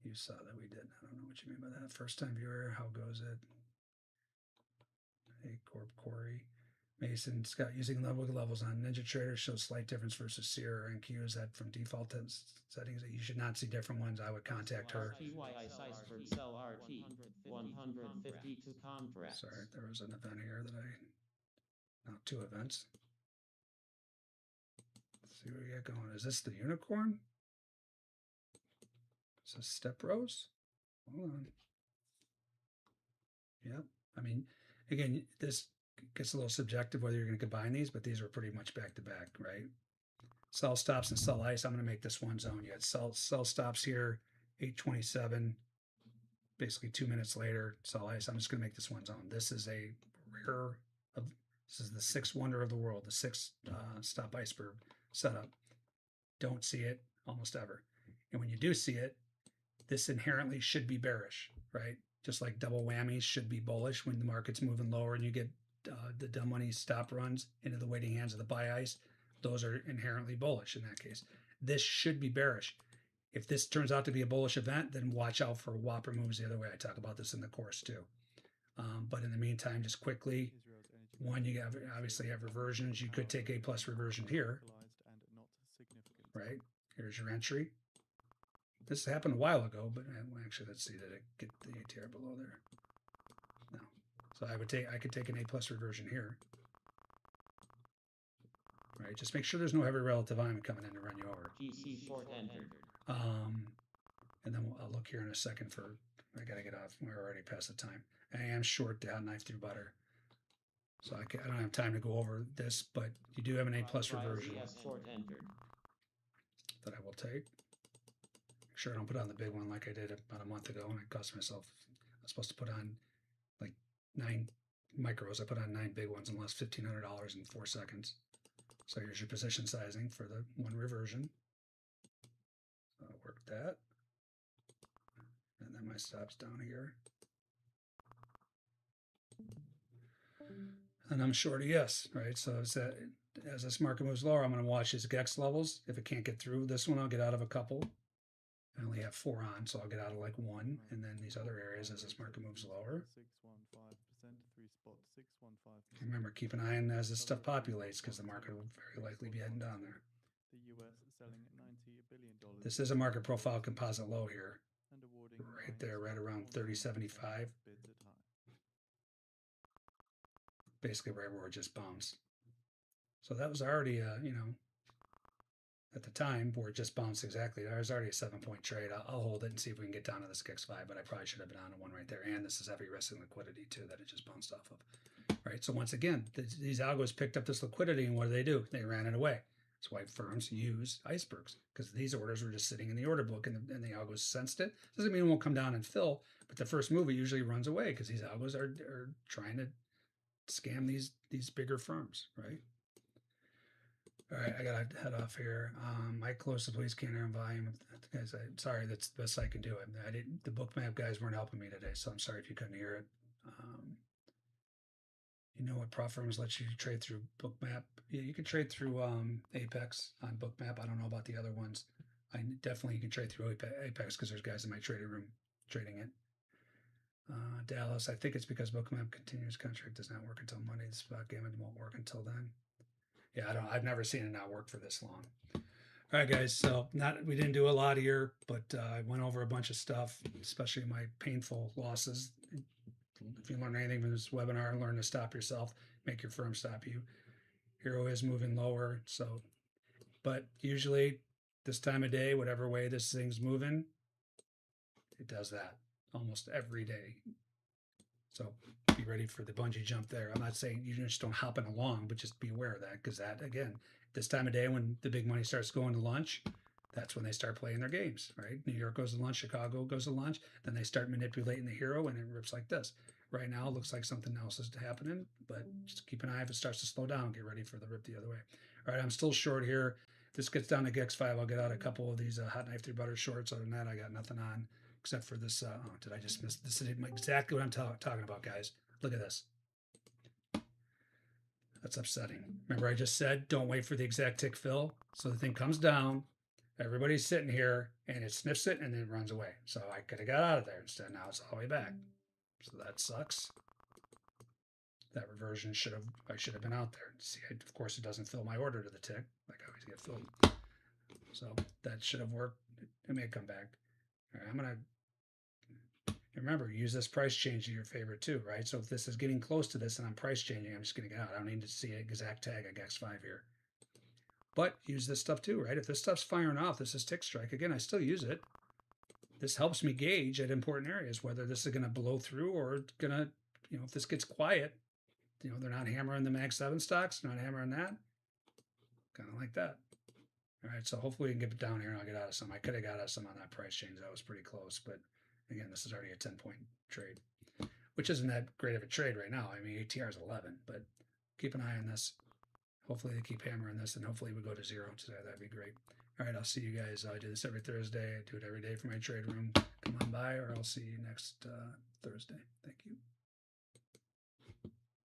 you saw that we did? I don't know what you mean by that. First time viewer, how goes it? Hey, Corey. Mason, Scott, using levels on Ninja Trader shows slight difference versus Sierra and Q. Is that from default settings? You should not see different ones. I would contact her. iceberg sell RT 152 contracts. Sorry, there was an event here that now 2 events. Let's see what we got going. Is this the unicorn? Is this step rows? Hold on. Yep. I mean, again, this gets a little subjective whether you're going to combine these, but these are pretty much back to back, right? Sell stops and sell ice. I'm going to make this one zone. You had sell stops here, 827. Basically 2 minutes later, sell ice. I'm just going to make this one zone. This is a rare. This is the 6th wonder of the world, the 6th stop iceberg setup. Don't see it almost ever. And when you do see it, this inherently should be bearish, right? Just like double whammies should be bullish when the market's moving lower and you get the dumb money stop runs into the waiting hands of the buy ice. Those are inherently bullish in that case. This should be bearish. If this turns out to be a bullish event, then watch out for whopper moves the other way. I talk about this in the course too. But in the meantime, just quickly, one, you obviously have reversions. You could take A+ reversion here, right? Here's your entry. This happened a while ago, but actually, let's see, did it get the ATR below there? No. So I could take an A+ reversion here. Right, just make sure there's no heavy relative volume coming in to run you over. GC short entered. And then I'll look here in a second for, I gotta get off, we're already past the time. I am short the hot knife through butter. So I don't have time to go over this, but you do have an A+ reversion that I will take. Make sure I don't put on the big one like I did about a month ago, and I cost myself, I was supposed to put on like 9 micros. I put on 9 big ones and lost $1,500 in 4 seconds. So here's your position sizing for the one reversion. So I'll work that. And then my stop's down here. And I'm short a yes, right? So as this market moves lower, I'm going to watch his GEX levels. If it can't get through this one, I'll get out of a couple. I only have 4 on, so I'll get out of like 1. And then these other areas as this market moves lower. Remember, keep an eye on as this stuff populates because the market will very likely be heading down there. This is a market profile composite low here. Right there, right around 30.75. Basically right where it just bounced. So that was already, at the time where it just bounced exactly. There was already a 7-point trade. I'll hold it and see if we can get down to this GEX 5, but I probably should have been on a 1 right there. And this is heavy risk and liquidity too that it just bounced off of. Right. So once again, these algos picked up this liquidity, and what do? They ran it away. That's why firms use icebergs, because these orders were just sitting in the order book, and the algos sensed it. Doesn't mean it won't come down and fill, but the first move it usually runs away because these algos are trying to scam these bigger firms, right? All right, I gotta head off here. Mike, close the please, can't hear volume. Guys, sorry, that's the best I can do. I didn't. The Bookmap guys weren't helping me today, so I'm sorry if you couldn't hear it. You know what prop firms let you trade through Bookmap? Yeah, you can trade through Apex on Bookmap. I don't know about the other ones. Definitely you can trade through Apex because there's guys in my trading room trading it. Dallas, I think it's because Bookmap continuous contract does not work until Monday. The SpotGamma won't work until then. Yeah, I've never seen it not work for this long. All right, guys. So we didn't do a lot here, but I went over a bunch of stuff, especially my painful losses. If you learn anything from this webinar, learn to stop yourself, make your firm stop you. Hero is moving lower. So, but usually this time of day, whatever way this thing's moving, it does that almost every day. So be ready for the bungee jump there. I'm not saying you just don't hop in along, but just be aware of that, because that, again, this time of day when the big money starts going to lunch, that's when they start playing their games, right? New York goes to lunch, Chicago goes to lunch, then they start manipulating the hero and it rips like this. Right now, it looks like something else is happening, but just keep an eye if it starts to slow down. Get ready for the rip the other way. All right, I'm still short here. If this gets down to GEX 5, I'll get out a couple of these hot knife through butter shorts. Other than that, I got nothing on except for this. Oh, did I just miss? This is exactly what I'm talking about, guys. Look at this. That's upsetting. Remember I just said don't wait for the exact tick fill. So the thing comes down, everybody's sitting here, and it sniffs it, and then it runs away. So I could have got out of there instead. Now it's all the way back. So that sucks. that reversion I should have been out there. See, of course, it doesn't fill my order to the tick, like I always get filled. So that should have worked. It may come back. All right, I'm gonna remember, use this price change to your favor too, right? So if this is getting close to this and I'm price changing, I'm just gonna get out. I don't need to see an exact tag at GEX5 here. But use this stuff too, right? If this stuff's firing off, this is TickStrike. Again, I still use it. This helps me gauge at important areas whether this is going to blow through or gonna, if this gets quiet, they're not hammering the Mag 7 stocks, not hammering that. Kind of like that. All right, so hopefully we can get it down here and I'll get out of some. I could have got out of some on that price change. That was pretty close, but again, this is already a 10-point trade, which isn't that great of a trade right now. I mean, ATR is 11, but keep an eye on this. Hopefully they keep hammering this, and hopefully we go to 0. So that'd be great. All right, I'll see you guys. I do this every Thursday. I do it every day for my trade room. Come on by, or I'll see you next Thursday. Thank you.